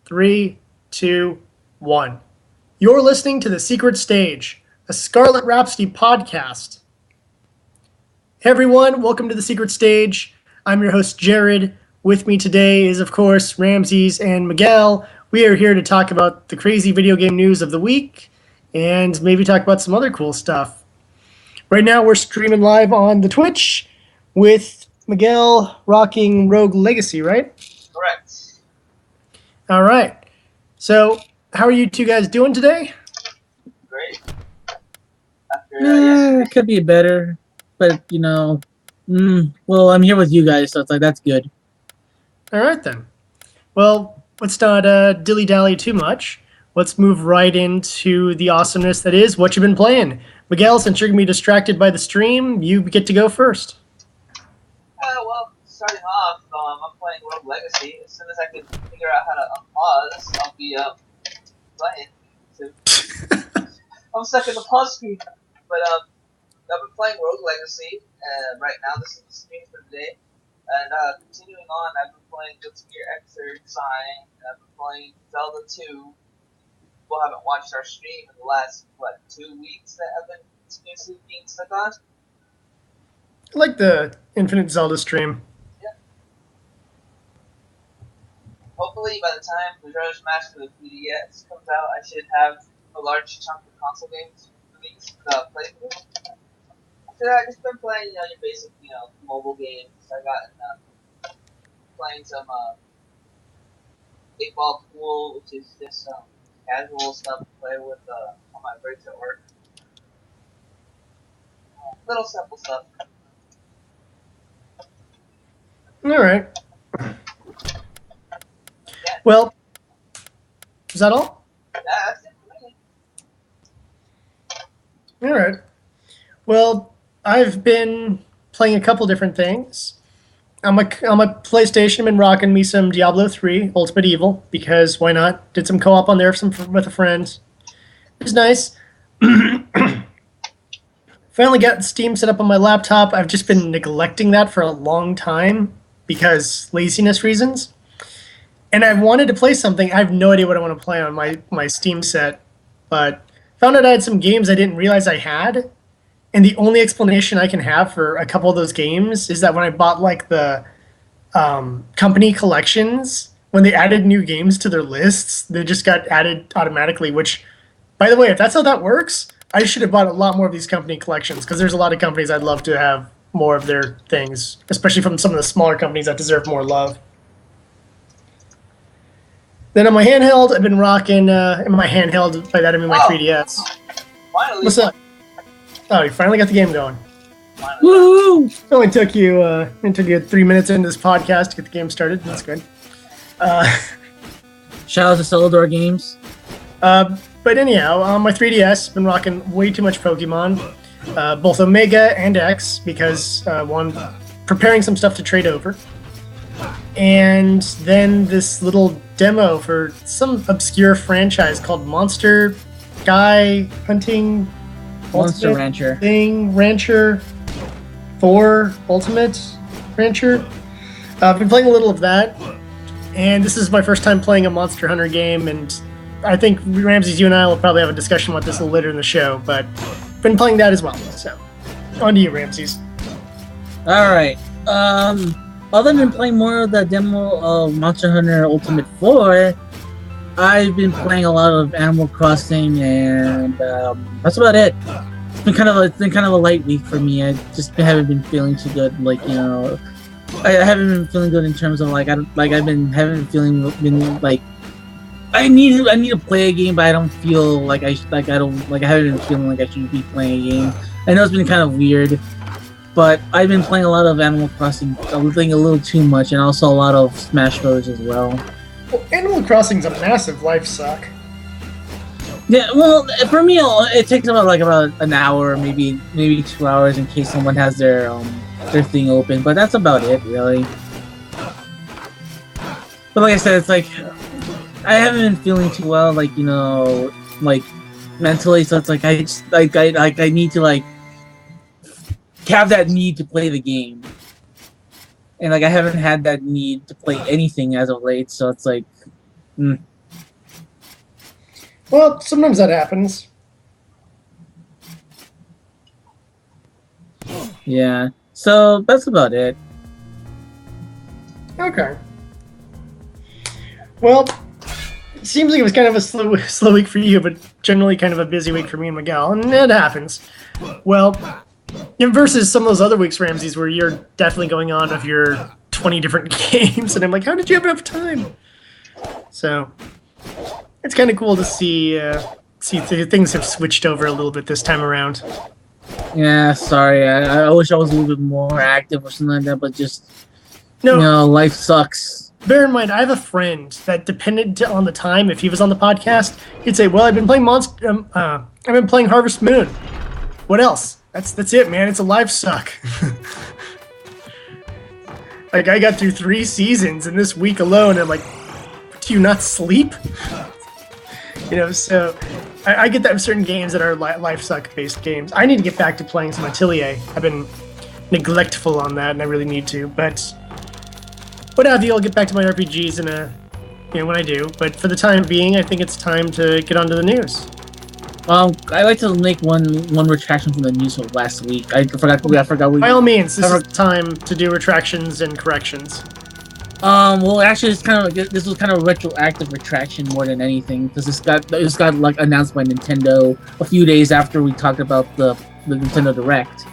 3, 2, 1. You're listening to The Secret Stage, a Scarlet Rhapsody podcast. Hey everyone, welcome to The Secret Stage. I'm your host, Jared. With me today is, of course, Ramses and Miguel. We are here to talk about the crazy video game news of the week and maybe talk about some other cool stuff. Right now, we're streaming live on the Twitch with Miguel rocking Rogue Legacy, right? Correct. All right. So, how are you two guys doing today? Great. After, It could be better, but well, I'm here with you guys, so it's like that's good. All right then. Well, let's not dilly-dally too much. Let's move right into the awesomeness that is what you've been playing. Miguel, since you're going to be distracted by the stream, you get to go first. well, starting off, I'm playing Rogue Legacy. As soon as I can figure out how to unpause, I'll be playing. So, I'm stuck in the pause screen. But I've been playing Rogue Legacy, and right now this is the stream for today. And continuing on, I've been playing Guilty Gear Xrd Sign, and I've been playing Zelda 2. People haven't watched our stream in the last, 2 weeks that I've been continuously being stuck on. I like the Infinite Zelda stream. Yeah. Hopefully, by the time Majora's Mask for the 3DS comes out, I should have a large chunk of console games released played through. After that, I've just been playing, your basic, mobile games. I got playing some 8-Ball Pool, which is just casual stuff to play with on my breaks at work. Little simple stuff. All right. Well, is that all? Yeah, that's it for me. All right. Well, I've been playing a couple different things. On my PlayStation, I've been rocking me some Diablo 3 Ultimate Evil, because why not? Did some co-op on there with a friend. It was nice. Finally got Steam set up on my laptop. I've just been neglecting that for a long time because laziness reasons. And I wanted to play something. I have no idea what I want to play on my Steam set, but found out I had some games I didn't realize I had. And the only explanation I can have for a couple of those games is that when I bought the company collections, when they added new games to their lists, they just got added automatically, which, by the way, if that's how that works, I should have bought a lot more of these company collections, because there's a lot of companies I'd love to have more of their things, especially from some of the smaller companies that deserve more love. Then on my handheld, I've been rocking, in my handheld, by that I mean my 3DS. Finally. What's up? Oh, you finally got the game going. Finally. Woo! It only took you 3 minutes into this podcast to get the game started. That's good. Shout out to Celador Games. But anyhow, on my 3DS, been rocking way too much Pokemon, both Omega and X, because one, preparing some stuff to trade over, and then this little demo for some obscure franchise called Monster Guy Hunting Monster Ultimate Rancher 4 Ultimate Rancher. I've been playing a little of that, and this is my first time playing a Monster Hunter game, and I think, Ramses, you and I will probably have a discussion about this a little later in the show, but been playing that as well. So, on to you, Ramses. Alright. Other than playing more of the demo of Monster Hunter Ultimate 4, I've been playing a lot of Animal Crossing, and that's about it. It's been kind of a light week for me. I just haven't been feeling too good. I haven't been feeling good in terms of I haven't been feeling I need to play a game, but I don't feel I haven't been feeling like I should be playing a game. I know it's been kind of weird, but I've been playing a lot of Animal Crossing. I'm playing a little too much, and also a lot of Smash Bros. As well. Well, Animal Crossing's a massive life suck. Yeah, well, for me, it takes about an hour, maybe 2 hours, in case someone has their thing open. But that's about it, really. But like I said, it's I haven't been feeling too well, mentally. So it's I need to have that need to play the game. And I haven't had that need to play anything as of late, so it's Well, sometimes that happens. Yeah. So that's about it. Okay. Well, it seems like it was kind of a slow week for you, but generally kind of a busy week for me and Miguel, and it happens. Well, versus some of those other weeks, Ramses, where you're definitely going on of your 20 different games, and I'm like, how did you have enough time? So it's kind of cool to see things have switched over a little bit this time around. Yeah, sorry. I wish I was a little bit more active or something like that, but just No, life sucks. bear in mind, I have a friend that depended on the time. If he was on the podcast, he'd say, "Well, I've been playing I've been playing Harvest Moon. What else? That's it, man. It's a life suck." Like, I got through 3 seasons in this week alone. And I'm like, do you not sleep? So I get that with certain games that are life suck based games. I need to get back to playing some Atelier. I've been neglectful on that, and I really need to. But what have you? I'll get back to my RPGs when I do. But for the time being, I think it's time to get onto the news. I'd like to make one retraction from the news from last week. I forgot. By all means, this is time to do retractions and corrections. Well, actually, this was kind of a retroactive retraction more than anything, because this got like announced by Nintendo a few days after we talked about the Nintendo Direct.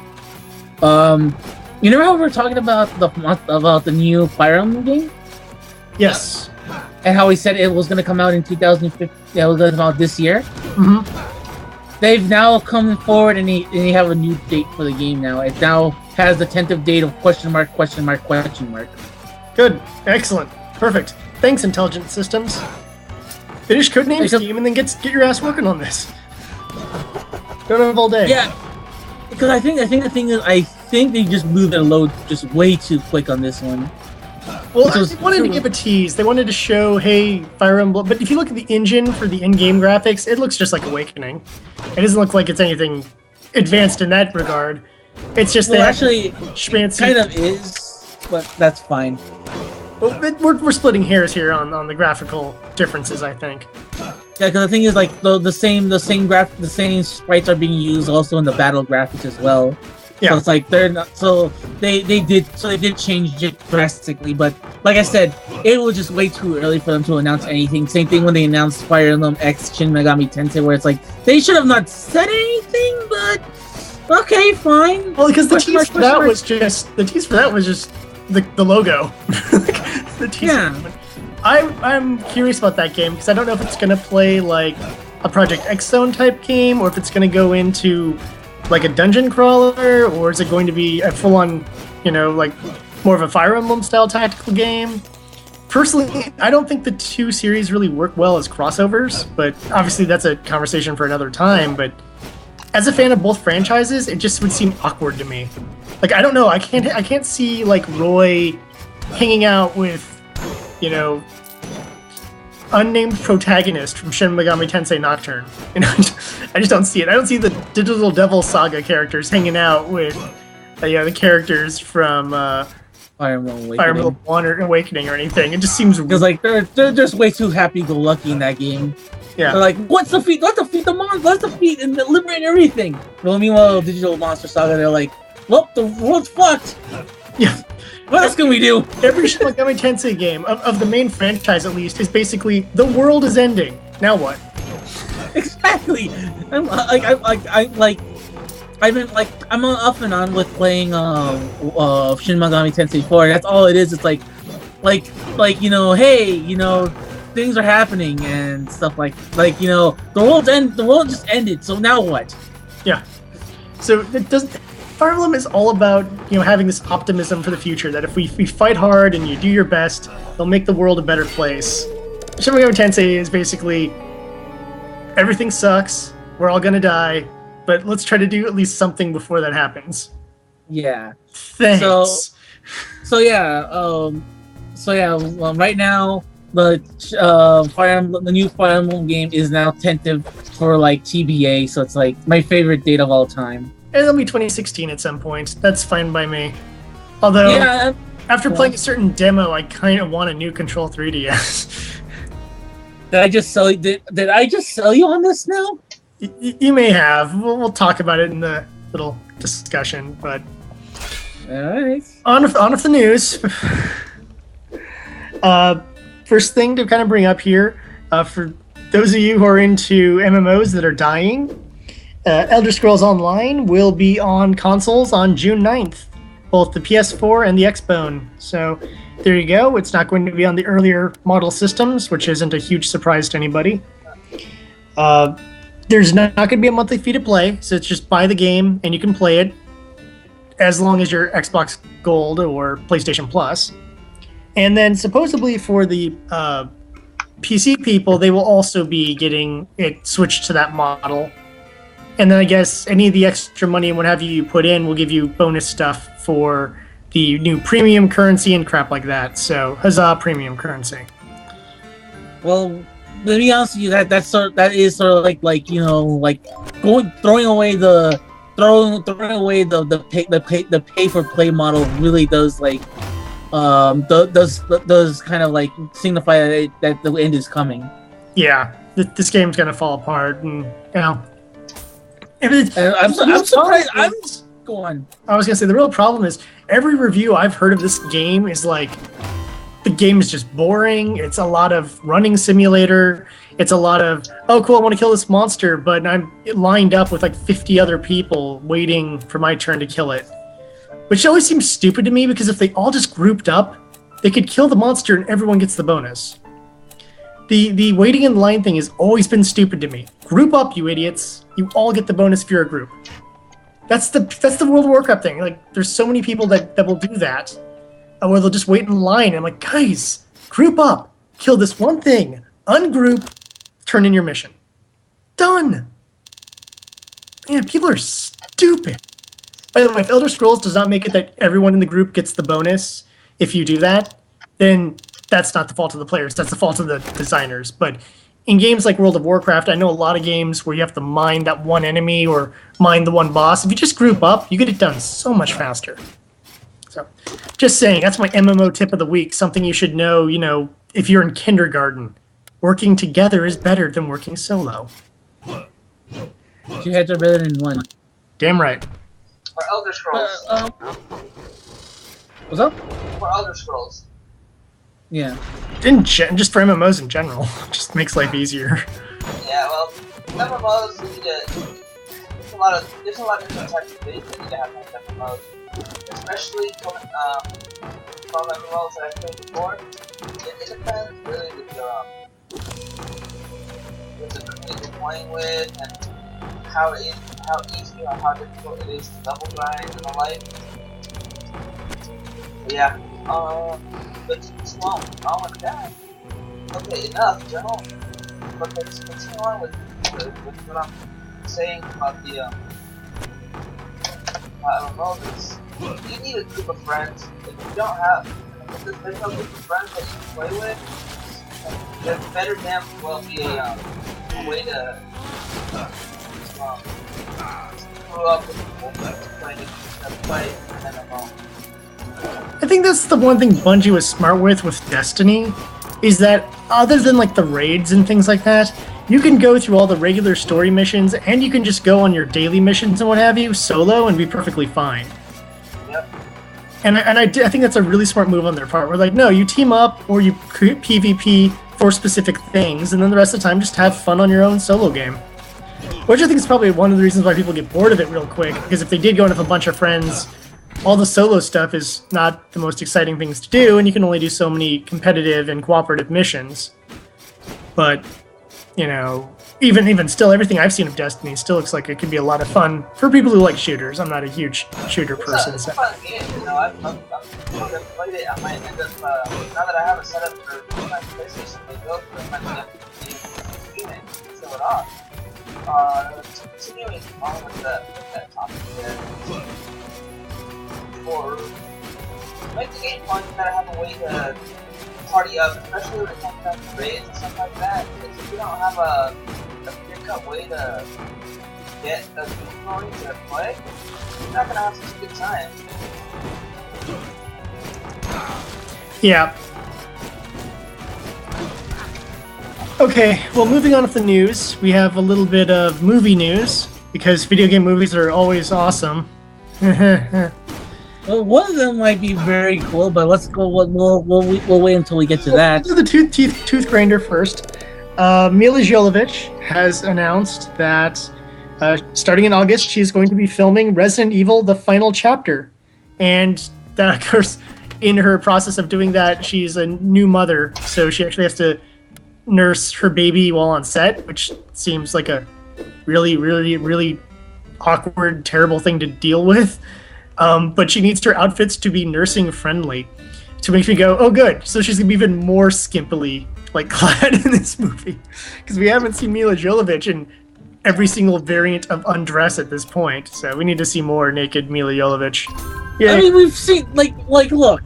You know how we were talking about the new Fire Emblem game? Yes. And how we said it was going to come out in 2015. Yeah, it was going to come out this year. Mm-hmm. They've now come forward and they have a new date for the game now. It now has the tentative date of question mark. Good. Excellent. Perfect. Thanks, Intelligent Systems. Finish Codename Steam and then get your ass working on this. Don't have all day. Yeah, because I think the thing is, I think they just moved their load just way too quick on this one. Well, they wanted to give a tease. They wanted to show, hey, Fire Emblem. But if you look at the engine for the in-game graphics, it looks just like Awakening. It doesn't look like it's anything advanced in that regard. It's just actually, schmancy. Kind of is, but that's fine. Well, we're splitting hairs here on the graphical differences, I think. Yeah, because the thing is, like the same sprites are being used also in the battle graphics as well. Yeah. So it's like they're not. So they did change it drastically, but like I said, it was just way too early for them to announce anything. Same thing when they announced Fire Emblem X Shin Megami Tensei, where it's like they should have not said anything, but okay, fine. Well, because the tease for that was just the logo. The teaser. Yeah. I'm curious about that game because I don't know if it's gonna play like a Project X Zone type game or if it's gonna go into like a dungeon crawler, or is it going to be a full-on, like more of a Fire Emblem style tactical game? Personally, I don't think the two series really work well as crossovers, but obviously that's a conversation for another time. But as a fan of both franchises, it just would seem awkward to me. Like, I don't know, I can't see like Roy hanging out with, unnamed protagonist from Shin Megami Tensei Nocturne. I just don't see it. I don't see the Digital Devil Saga characters hanging out with the characters from Fire Emblem 1 or Awakening or anything. It just seems because like they're just way too happy-go-lucky in that game. Yeah, they're like, let's defeat the monster, let's defeat and liberate everything. Well, meanwhile, Digital Monster Saga, they're like, well, the world's fucked. Yeah. What else can we do? Every Shin Megami Tensei game, of the main franchise at least, is basically, the world is ending. Now what? Exactly. I'm off and on with playing Shin Megami Tensei 4. That's all it is. It's like hey, things are happening and stuff like the world just ended. So now what? Yeah. So it doesn't. Fire Emblem is all about having this optimism for the future, that if we fight hard and you do your best, they'll make the world a better place. Shin Megami Tensei is basically everything sucks, we're all gonna die, but let's try to do at least something before that happens. Yeah. Thanks. Right now the new Fire Emblem game is now tentative for like TBA, so it's like my favorite date of all time. It'll be 2016 at some point. That's fine by me. Although, after playing a certain demo, I kind of want a new Control 3DS. Did I just sell? Did I just sell you on this now? You may have. We'll talk about it in the little discussion. But All right. on with the news. First thing to kind of bring up here, for those of you who are into MMOs that are dying, Elder Scrolls Online will be on consoles on June 9th, both the PS4 and the Xbone. So there you go. It's not going to be on the earlier model systems, which isn't a huge surprise to anybody. There's not going to be a monthly fee to play, so it's just buy the game and you can play it as long as you're Xbox Gold or PlayStation Plus. And then supposedly for the PC people, they will also be getting it switched to that model. And then I guess any of the extra money and what have you put in will give you bonus stuff for the new premium currency and crap like that. So huzzah, premium currency. Well, to be honest with you, that is sort of like you know, like throwing away the pay for play model really does like does kind of like signify that the end is coming. Yeah, this game's gonna fall apart, and you know. I'm surprised. Go on. I was gonna say the real problem is every review I've heard of this game is like the game is just boring. It's a lot of running simulator. It's a lot of, oh cool, I want to kill this monster, but I'm lined up with like 50 other people waiting for my turn to kill it. Which always seems stupid to me, because if they all just grouped up, they could kill the monster and everyone gets the bonus. The waiting in line thing has always been stupid to me. Group up, you idiots. You all get the bonus if you're a group. That's the World of Warcraft thing. Like, there's so many people that will do that, where they'll just wait in line. And I'm like, guys, group up, kill this one thing, ungroup, turn in your mission. Done. Man, people are stupid. By the way, if Elder Scrolls does not make it that everyone in the group gets the bonus if you do that, then that's not the fault of the players. That's the fault of the designers. But in games like World of Warcraft, I know a lot of games where you have to mine that one enemy or mine the one boss. If you just group up, you get it done so much faster. So, just saying, that's my MMO tip of the week. Something you should know, you know, if you're in kindergarten. Working together is better than working solo. Two heads are better than one. Damn right. For Elder Scrolls. What's up? For Elder Scrolls. Yeah. Just for MMOs in general. Just makes life easier. Yeah, well, MMOs, you need to... There's a lot of different types of things that you need to have in MMOs. Especially from MMOs that I've played before. It depends really with the community you're playing with, and how easy or how difficult it is to double grind and the like. But yeah, but just on with that. Okay, enough, General. But let's continue on with what I'm saying about the MMOs. You need a group of friends. If you don't have, if there's no group of friends that you can play with, then better damn well be a way to grow up with people that play MMO. I think that's the one thing Bungie was smart with Destiny, is that other than like the raids and things like that, you can go through all the regular story missions and you can just go on your daily missions and what have you solo and be perfectly fine. Yep. And I think that's a really smart move on their part. We're like, no, you team up or you create PvP for specific things, and then the rest of the time just have fun on your own solo game. Which I think is probably one of the reasons why people get bored of it real quick, because if they did go in with a bunch of friends, all the solo stuff is not the most exciting things to do, and you can only do so many competitive and cooperative missions. But, you know, even still, everything I've seen of Destiny still looks like it could be a lot of fun for people who like shooters. I'm not a huge shooter person. It's a fun game, you know. I've played it. I might end up, now that I have it set up for my PlayStation, I might end up gaming, show it off. Continuing on with that topic there. For make the game fun, you gotta have a way to party up, especially when it comes down to raids and stuff like that. Because if you don't have a clear-cut way to get a group going to play, you're not gonna have such a good time. Yeah. Okay, well, moving on with the news, we have a little bit of movie news because video game movies are always awesome. Well, one of them might be very cool, but let's go. We'll wait until we get to that. The tooth grinder first. Mila Jovovich has announced that starting in August, she's going to be filming Resident Evil: The Final Chapter, and that, of course, in her process of doing that, she's a new mother, so she actually has to nurse her baby while on set, which seems like a really, really, really awkward, terrible thing to deal with. But she needs her outfits to be nursing friendly, to make me go, oh good, so she's gonna be even more skimpily clad in this movie, because we haven't seen Mila Jovovich in every single variant of undress at this point, so we need to see more naked Mila Jovovich. Yeah, I mean, we've seen look,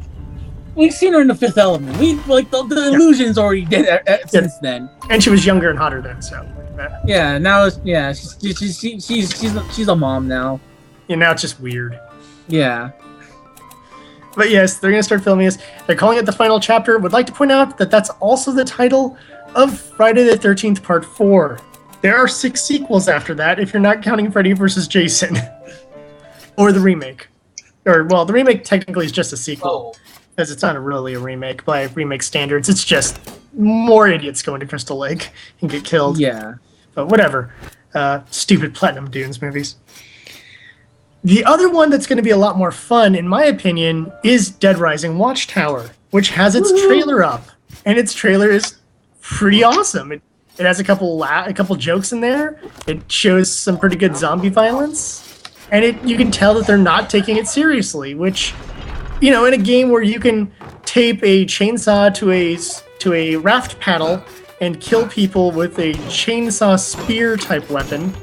we've seen her in The Fifth Element. The illusion's already dead since then. And she was younger and hotter then, so. Yeah, now she's a mom now. Yeah, now it's just weird. Yeah. But yes, they're going to start filming this. They're calling it The Final Chapter. Would like to point out that that's also the title of Friday the 13th Part 4. There are 6 sequels after that, if you're not counting Freddy vs. Jason. Or the remake. Or, well, the remake technically is just a sequel. Because it's not really a remake by remake standards. It's just more idiots going to Crystal Lake and get killed. Yeah. But whatever. Stupid Platinum Dunes movies. The other one that's going to be a lot more fun, in my opinion, is Dead Rising Watchtower, which has its trailer up. And its trailer is pretty awesome. It has a couple jokes in there. It shows some pretty good zombie violence. And you can tell that they're not taking it seriously, which, in a game where you can tape a chainsaw to a raft paddle and kill people with a chainsaw spear type weapon,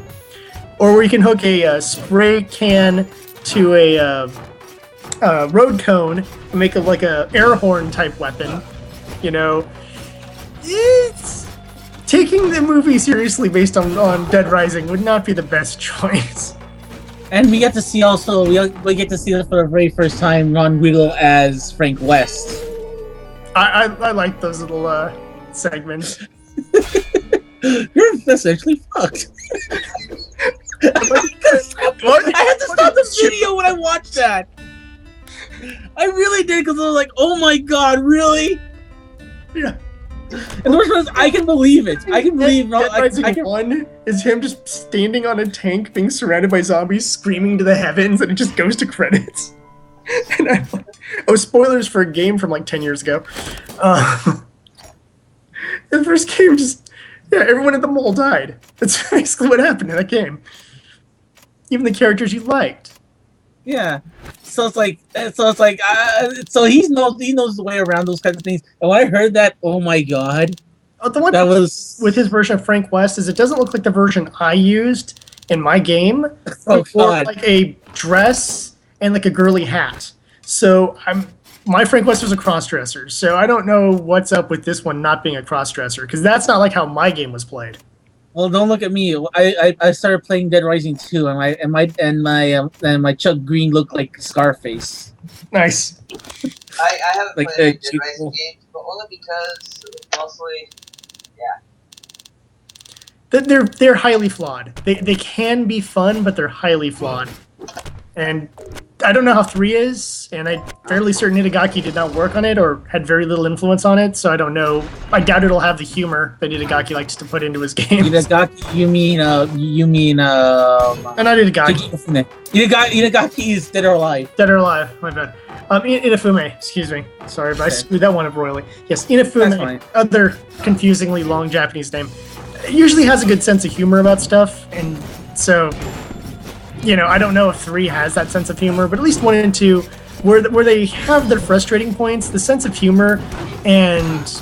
or where you can hook a spray can to a road cone and make it like a air horn type weapon, it's taking the movie seriously based on Dead Rising would not be the best choice. And we get to see we get to see that for the very first time Ron Guido as Frank West. I like those little segments. You're essentially fucked. I had to stop the video when I watched that. I really did, because I was like, "Oh my god, really?" Yeah. And the worst was, I can believe it. I can believe. Dead Rising 1 is him just standing on a tank, being surrounded by zombies, screaming to the heavens, and it just goes to credits. And I'm like, oh, spoilers for a game from 10 years ago. The first game everyone at the mall died. That's basically what happened in that game. Even the characters you liked. Yeah. So he knows the way around those kinds of things. And when I heard that, oh my god. The one that was with his version of Frank West is it doesn't look like the version I used in my game. Oh god. Like a dress and a girly hat. So my Frank West was a crossdresser, so I don't know what's up with this one not being a crossdresser, because that's not like how my game was played. Well, don't look at me. I started playing Dead Rising 2, and my Chuck Green looked like Scarface. Nice. I haven't played any Dead Rising games, but only because mostly, They're highly flawed. They can be fun, but they're highly flawed. And I don't know how 3 is, and I'm fairly certain Itagaki did not work on it or had very little influence on it, so I don't know. I doubt it'll have the humor that Itagaki likes to put into his games. Itagaki, you mean not Itagaki. Itagaki is Dead or Alive. Dead or Alive, my bad. Inafume, excuse me. Sorry, but I screwed that one up royally. Yes, Inafume, other confusingly long Japanese name, usually has a good sense of humor about stuff, and so... I don't know if 3 has that sense of humor, but at least 1 and 2, where they have their frustrating points, the sense of humor, and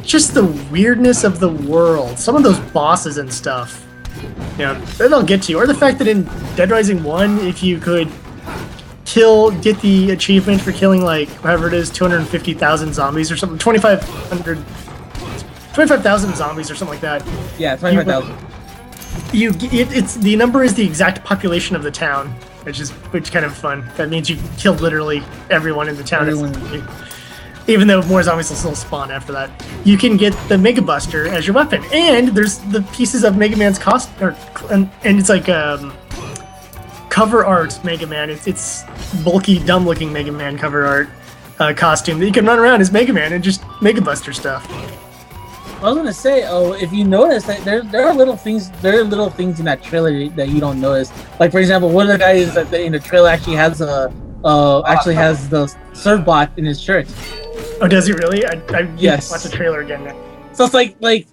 just the weirdness of the world. Some of those bosses and stuff, they'll get to you. Or the fact that in Dead Rising 1, if you could get the achievement for killing, however it is, 250,000 zombies or something, 25,000 zombies or something like that. Yeah, 25,000. It's the number is the exact population of the town, which is kind of fun. That means you killed literally everyone in the town. Even though more zombies will still spawn after that. You can get the Mega Buster as your weapon. And there's the pieces of Mega Man's and it's like cover art Mega Man. It's bulky, dumb-looking Mega Man cover art costume that you can run around as Mega Man and just Mega Buster stuff. I was gonna say, if you notice that there are little things in that trailer that you don't notice. Like for example, one of the guys that in the trailer actually has the serve bot in his shirt. Oh, does he really? I yes. Watch the trailer again now. So it's like they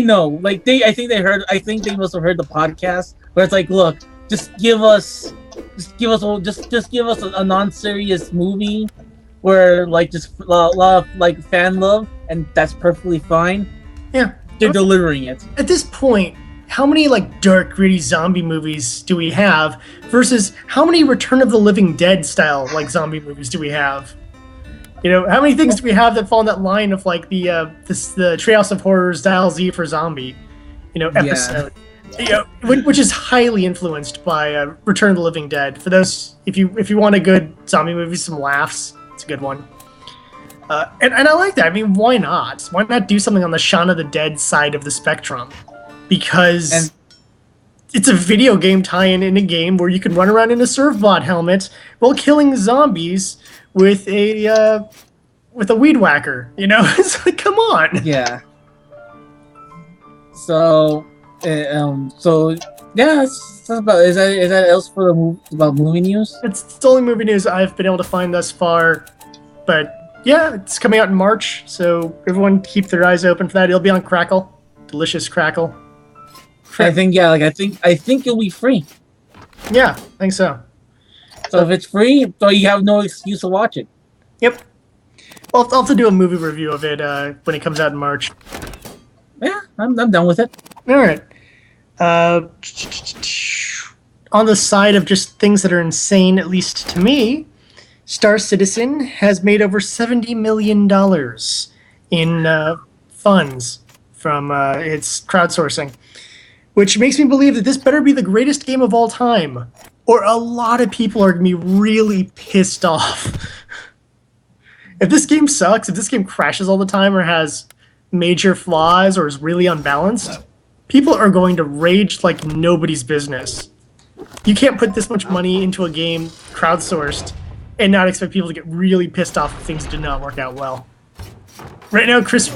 know. I think they must have heard the podcast where it's like, look, just give us a non-serious movie where like just a lot of like fan love, and that's perfectly fine. Yeah, they're delivering it. At this point, how many like dark, gritty zombie movies do we have versus how many Return of the Living Dead style like zombie movies do we have? You know, how many things do we have that fall in that line of like the Treehouse of Horrors Dial Z for Zombie, episode, which is highly influenced by Return of the Living Dead. For those, if you want a good zombie movie, some laughs, it's a good one. And I like that. I mean, why not? Why not do something on the Shaun of the Dead side of the spectrum? Because it's a video game tie-in in a game where you can run around in a Servbot helmet while killing zombies with a weed whacker. It's like, come on. Yeah. So yeah. Is that else for about movie news? It's the only movie news I've been able to find thus far, but yeah, it's coming out in March, so everyone keep their eyes open for that. It'll be on Crackle, delicious Crackle. I think it'll be free. Yeah, I think so. So if it's free, so you have no excuse to watch it. Yep. I'll have to do a movie review of it when it comes out in March. Yeah, I'm done with it. All right. On the side of just things that are insane, at least to me, Star Citizen has made over $70 million in funds from its crowdsourcing, which makes me believe that this better be the greatest game of all time, or a lot of people are going to be really pissed off. If this game sucks, if this game crashes all the time or has major flaws or is really unbalanced, people are going to rage like nobody's business. You can't put this much money into a game crowdsourced and not expect people to get really pissed off if things did not work out well. Right now, Chris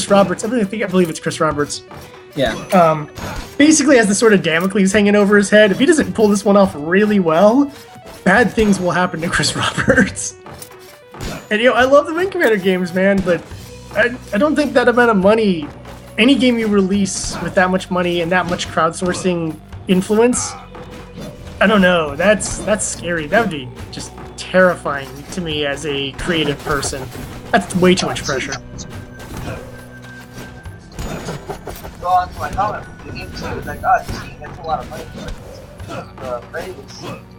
Roberts, I believe it's Chris Roberts. Yeah. Basically has the sort of Damocles hanging over his head. If he doesn't pull this one off really well, bad things will happen to Chris Roberts. And I love the Wing Commander games, man, but I don't think that amount of money, any game you release with that much money and that much crowdsourcing influence, I don't know. That's scary. That would be just terrifying to me as a creative person. That's way too much pressure. Go on to my comment from the game too. It's like, this game gets a lot of money for it.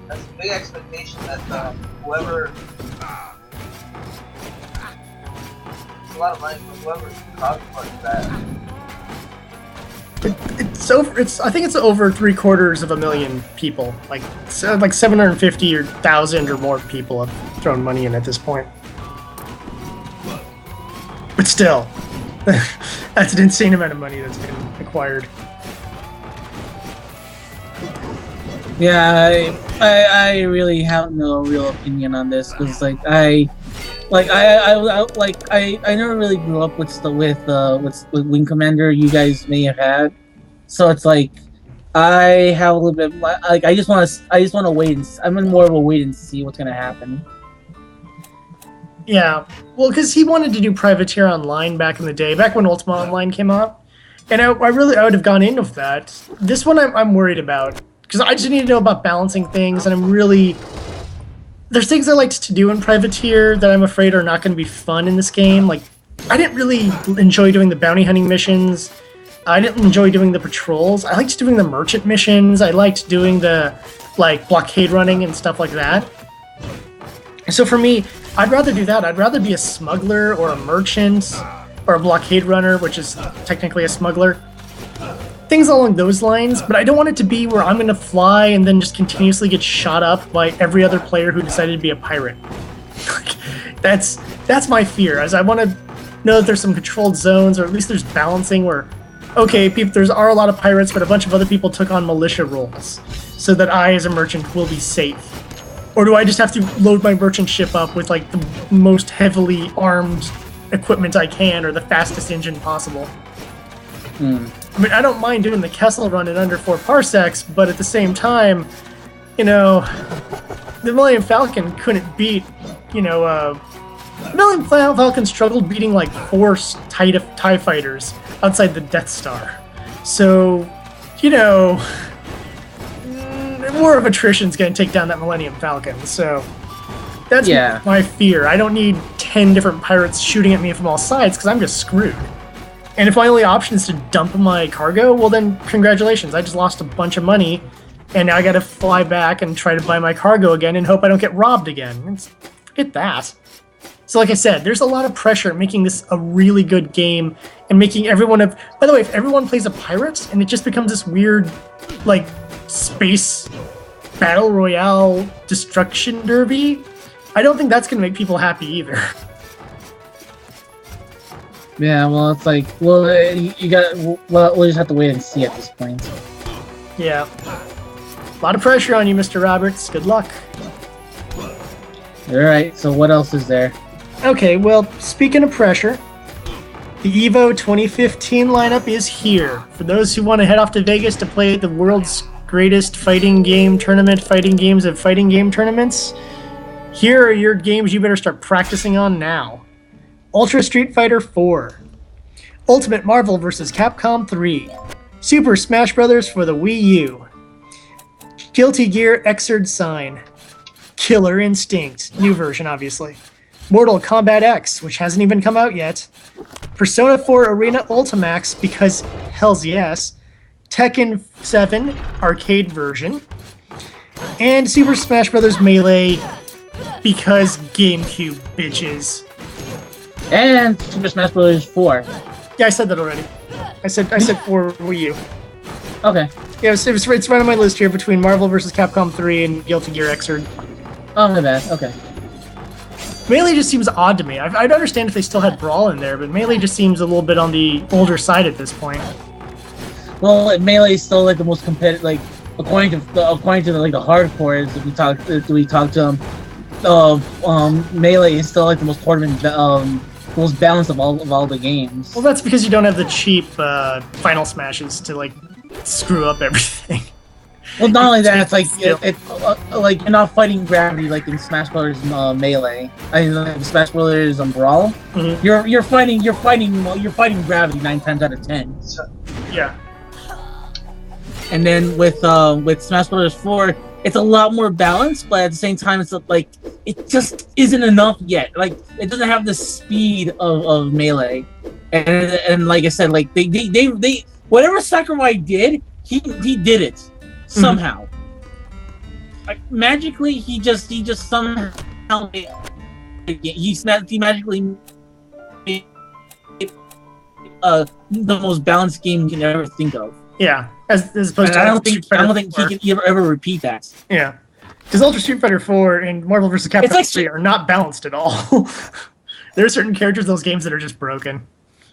That's a big expectation that whoever. It's a lot of money for whoever crowdfunds that. I think it's over 750,000 people. Like 750 or 1,000 or more people have thrown money in at this point. But still, that's an insane amount of money that's been acquired. Yeah, I really have no real opinion on this because I never really grew up with Wing Commander. You guys may have had, so it's like I have a little bit like I just want to wait and I'm in more of a wait and see what's gonna happen. Yeah, well, because he wanted to do Privateer Online back in the day, back when Ultima Online came out, and I would have gone in with that. This one I'm worried about because I just need to know about balancing things, and there's things I liked to do in Privateer that I'm afraid are not going to be fun in this game. Like, I didn't really enjoy doing the bounty hunting missions. I didn't enjoy doing the patrols. I liked doing the merchant missions. I liked doing the blockade running and stuff like that. So for me, I'd rather do that. I'd rather be a smuggler or a merchant or a blockade runner, which is technically a smuggler. Things along those lines, but I don't want it to be where I'm going to fly and then just continuously get shot up by every other player who decided to be a pirate. That's That's my fear, as I want to know that there's some controlled zones, or at least there's balancing where, okay, there are a lot of pirates, but a bunch of other people took on militia roles, so that I, as a merchant, will be safe. Or do I just have to load my merchant ship up with, like, the most heavily armed equipment I can, or the fastest engine possible? I mean, I don't mind doing the Kessel run in under 4 parsecs, but at the same time, you know, the Millennium Falcon couldn't beat, you know, Millennium Falcon struggled beating like 4 TIE fighters outside the Death Star. So, you know, war of attrition's going to take down that Millennium Falcon. So that's my fear. I don't need 10 different pirates shooting at me from all sides because I'm just screwed. And if my only option is to dump my cargo, well then, congratulations. I just lost a bunch of money, and now I got to fly back and try to buy my cargo again and hope I don't get robbed again. Forget that. So like I said, there's a lot of pressure making this a really good game and making everyone by the way, if everyone plays a pirate and it just becomes this weird, like, space battle royale destruction derby, I don't think that's going to make people happy either. Yeah, well, it's like, well, you got, well, we'll just have to wait and see at this point. Yeah. A lot of pressure on you, Mr. Roberts. Good luck. Alright, so what else is there? Okay, well, speaking of pressure, the EVO 2015 lineup is here. For those who want to head off to Vegas to play the world's greatest fighting game tournament, fighting games of fighting game tournaments, here are your games you better start practicing on now. Ultra Street Fighter 4, Ultimate Marvel vs. Capcom 3, Super Smash Bros. For the Wii U, Guilty Gear Xrd Sign, Killer Instinct, new version obviously, Mortal Kombat X, which hasn't even come out yet, Persona 4 Arena Ultimax, because hells yes, Tekken 7 arcade version, and Super Smash Bros. Melee, because GameCube bitches. And Super Smash Bros. 4. Yeah, I said that already. I said for Wii U. Okay. Yeah, it's right on my list here between Marvel vs. Capcom 3 and Guilty Gear Xrd. Oh, my bad. Okay. Melee just seems odd to me. I'd understand if they still had Brawl in there, but Melee just seems a little bit on the older side at this point. Well, Melee is still like the most competitive, like according to the like the hardcores. If we talk to them, Melee is still like the most tournament, most balanced of all the games. Well, that's because you don't have the cheap final smashes to like screw up everything. Well, not only that, it's like like you're not fighting gravity like in Smash Bros. Melee. I mean, like Smash Bros. Brawl. Mm-hmm. You're fighting gravity 9 times out of 10. Yeah. And then with Smash Bros. 4, it's a lot more balanced, but at the same time, it's like it just isn't enough yet. Like it doesn't have the speed of Melee. And like I said, like they whatever Sakurai did, he did it somehow. Like magically, he just somehow he magically made the most balanced game you can ever think of. Yeah, as opposed to I don't think he can ever repeat that. Yeah, because Ultra Street Fighter 4 and Marvel vs. Capcom 3 are not balanced at all. There are certain characters in those games that are just broken.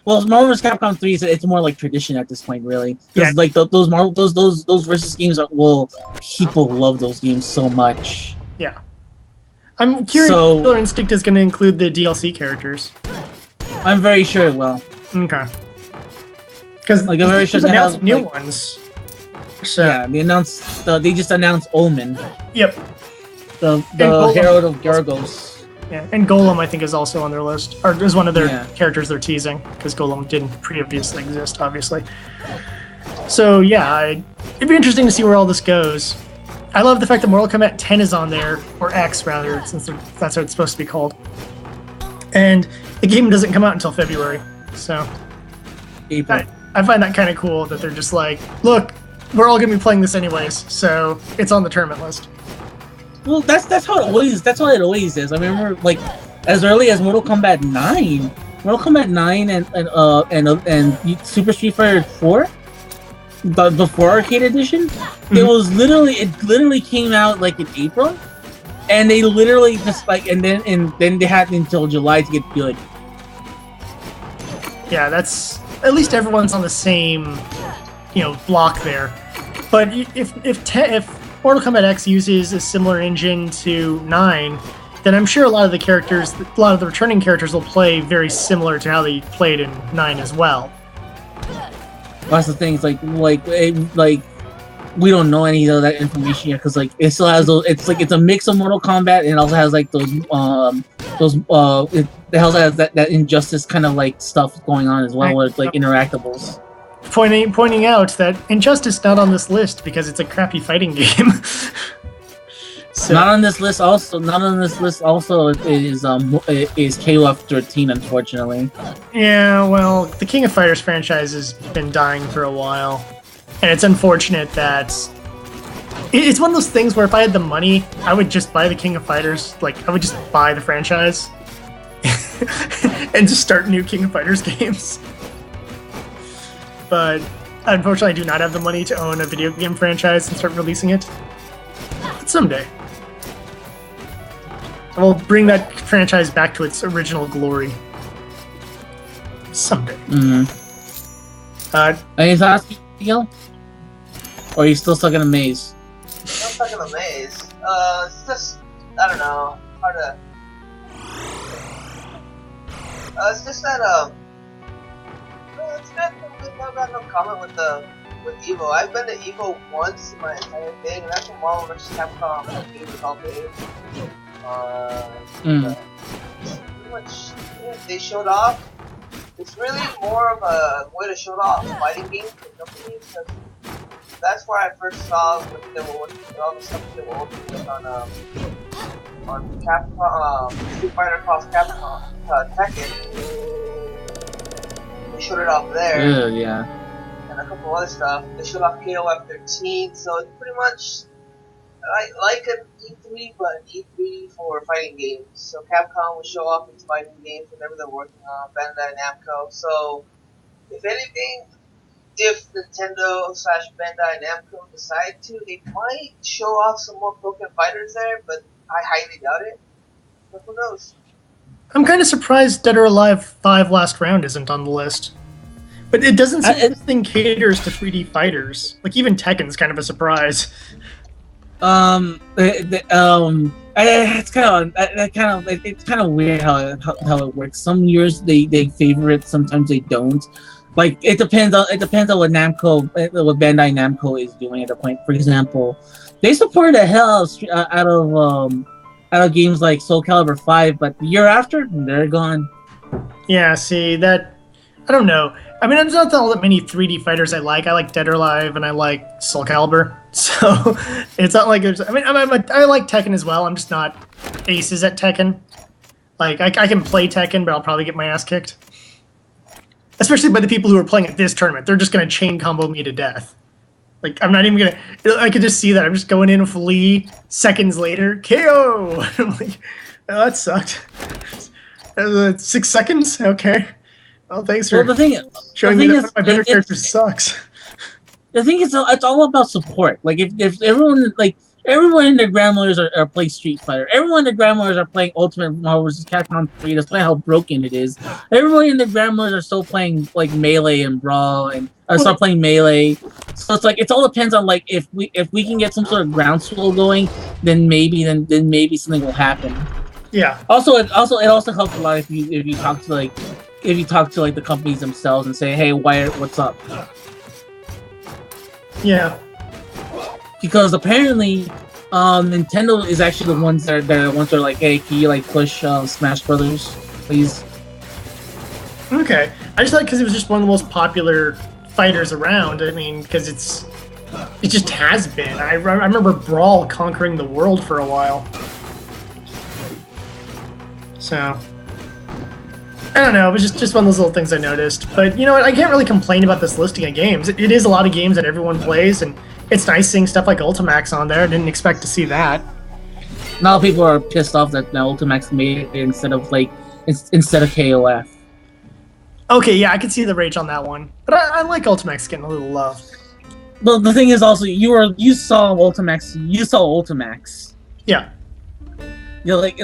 Well, Marvel vs. Capcom 3 it's more like tradition at this point, really. Yeah. Like those versus games people love those games so much. Yeah. I'm curious if Killer Instinct is going to include the DLC characters. I'm very sure it will. Okay. Because like, I'm very sure they they announced have new like, ones. So. Yeah, they just announced Omen. Yep. The Herald of Gargos. Yeah, and Golem I think is also on their list, or is one of their characters they're teasing, because Golem didn't previously exist, obviously. So yeah, it'd be interesting to see where all this goes. I love the fact that Mortal Kombat 10 is on there, or X rather, since that's what it's supposed to be called. And the game doesn't come out until February, so April. I find that kind of cool that they're just like, look, we're all gonna be playing this anyways, so it's on the tournament list. Well, that's how it always. That's what it always is. I remember, like, as early as Mortal Kombat 9 and Super Street Fighter 4, the 4 arcade edition. Mm-hmm. It literally came out like in April, and they literally just like, and then they had until July to get good. Yeah, that's at least everyone's on the same, block there. But if Mortal Kombat X uses a similar engine to 9, then I'm sure a lot of the returning characters will play very similar to how they played in 9 as well. Lots of things like we don't know any of that information yet because like it still has those. It's a mix of Mortal Kombat and it also has like it also has that Injustice kind of like stuff going on as well with like interactables. Pointing out that Injustice not on this list because it's a crappy fighting game. So. Not on this list. Also is KOF 13, unfortunately. Yeah, well, the King of Fighters franchise has been dying for a while, and it's unfortunate that it's one of those things where if I had the money, I would just buy the King of Fighters. Like, I would just buy the franchise and just start new King of Fighters games. But unfortunately, I do not have the money to own a video game franchise and start releasing it. But someday. I will bring that franchise back to its original glory. Someday. Any thoughts, Miguel? Or are you still stuck in a maze? I'm stuck in a maze. It's just, I don't know, hard to... it's just that, it's good. I've got no comment with EVO. I've been to EVO once in my entire thing, and that's when Marvel vs. Capcom and the game was all big. Pretty much, they showed off. It's really more of a way to show off fighting games for companies, because that's where I first saw what they were working with, all the stuff they were working with on Capcom, Street Fighter Cross Capcom, Tekken. They showed it off there. Yeah. And a couple other stuff. They showed off KOF 13, so it's pretty much like an E3, but an E3 for fighting games. So Capcom will show off its fighting games, whatever they're working on, Bandai Namco. So, if anything, if Nintendo / Bandai Namco decide to, they might show off some more Pokken Fighters there, but I highly doubt it. But who knows? I'm kind of surprised Dead or Alive 5 Last Round isn't on the list. But it doesn't seem this thing caters to 3D fighters. Like, even Tekken's kind of a surprise. It's kind of weird how it works. Some years they favor it, sometimes they don't. Like it depends on what Bandai Namco is doing at the point. For example, they supported the hell out of games like Soul Calibur 5, but the year after they're gone. Yeah, see that. I don't know. I mean, there's not all that many 3D fighters I like. I like Dead or Alive and I like Soul Calibur. So it's not like there's. I mean, I like Tekken as well. I'm just not aces at Tekken. Like I can play Tekken, but I'll probably get my ass kicked. Especially by the people who are playing at this tournament. They're just gonna chain combo me to death. Like I'm not even gonna. I could just see that. I'm just going in with Lee. Seconds later, KO. I'm like, oh, that sucked. 6 seconds. Okay. Oh, thanks for showing me that my better character sucks. The thing is, it's all about support. Like if everyone in their grandmothers are playing Street Fighter, everyone in their grandmothers are playing Ultimate Marvel vs. Capcom 3. That's how broken it is. Everyone in their grandmothers are still playing like Melee and Brawl and start playing Melee. So it's like it all depends on like if we can get some sort of groundswell going, then maybe something will happen. Yeah. Also, it also helps a lot if you talk to the companies themselves and say, hey, what's up? Yeah. Because apparently, Nintendo is actually the ones that are like, hey, can you like push Smash Brothers, please? Okay. I just thought because it was just one of the most popular fighters around. I mean, because it just has been. I remember Brawl conquering the world for a while. So. I don't know, it was just one of those little things I noticed. But you know what, I can't really complain about this listing of games. It is a lot of games that everyone plays, and it's nice seeing stuff like Ultimax on there. I didn't expect to see that. Now people are pissed off that now Ultimax made it instead of KOF. Okay, yeah, I can see the rage on that one. But I like Ultimax getting a little love. But the thing is also, you saw Ultimax. Yeah. You know, like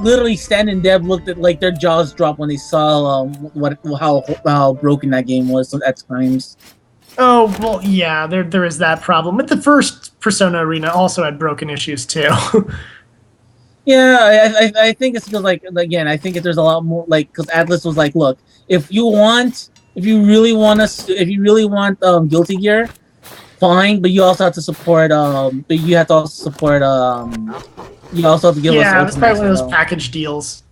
literally Stan and Deb looked at like their jaws dropped when they saw how broken that game was at times. Oh well, yeah, there is that problem. But the first Persona Arena also had broken issues too. Yeah, I think it's because like again, I think there's a lot more like because Atlas was like, look, if you really want Guilty Gear, fine, but you also have to support but you have to also support you also have to give us yeah, it's probably one of those well. package deals.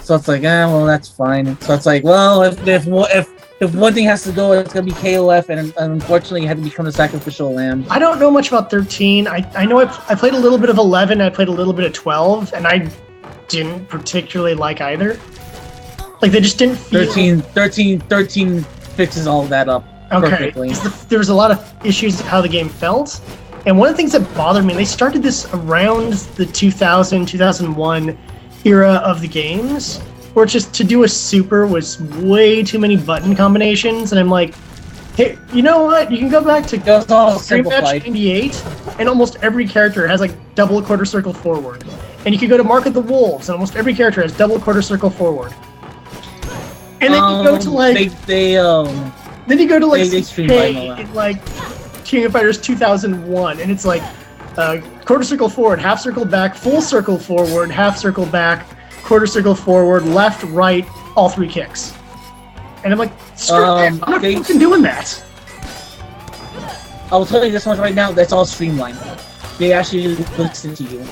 So it's like, well, that's fine. So it's like, well, if one thing has to go, it's gonna be KOF, and unfortunately, it had to become the sacrificial lamb. I don't know much about 13. I know I played a little bit of 11. I played a little bit of 12, and I didn't particularly like either. Like they just didn't feel. 13 fixes all that up perfectly. There was a lot of issues with how the game felt, and one of the things that bothered me, they started this around the 2000, 2001 era of the games, where just to do a super was way too many button combinations, and I'm like, hey, you know what? You can go back to Stream Match 98, and almost every character has like double quarter circle forward. And you can go to Mark of the Wolves, and almost every character has double quarter circle forward. And then you go to like then you go to like in like King of Fighters 2001, and it's like quarter circle forward, half circle back, full circle forward, half circle back, quarter circle forward, left, right, all three kicks. And I'm like, screw that. I'm not fucking doing that. I will tell you this much right now, that's all streamlined. They actually listen to you.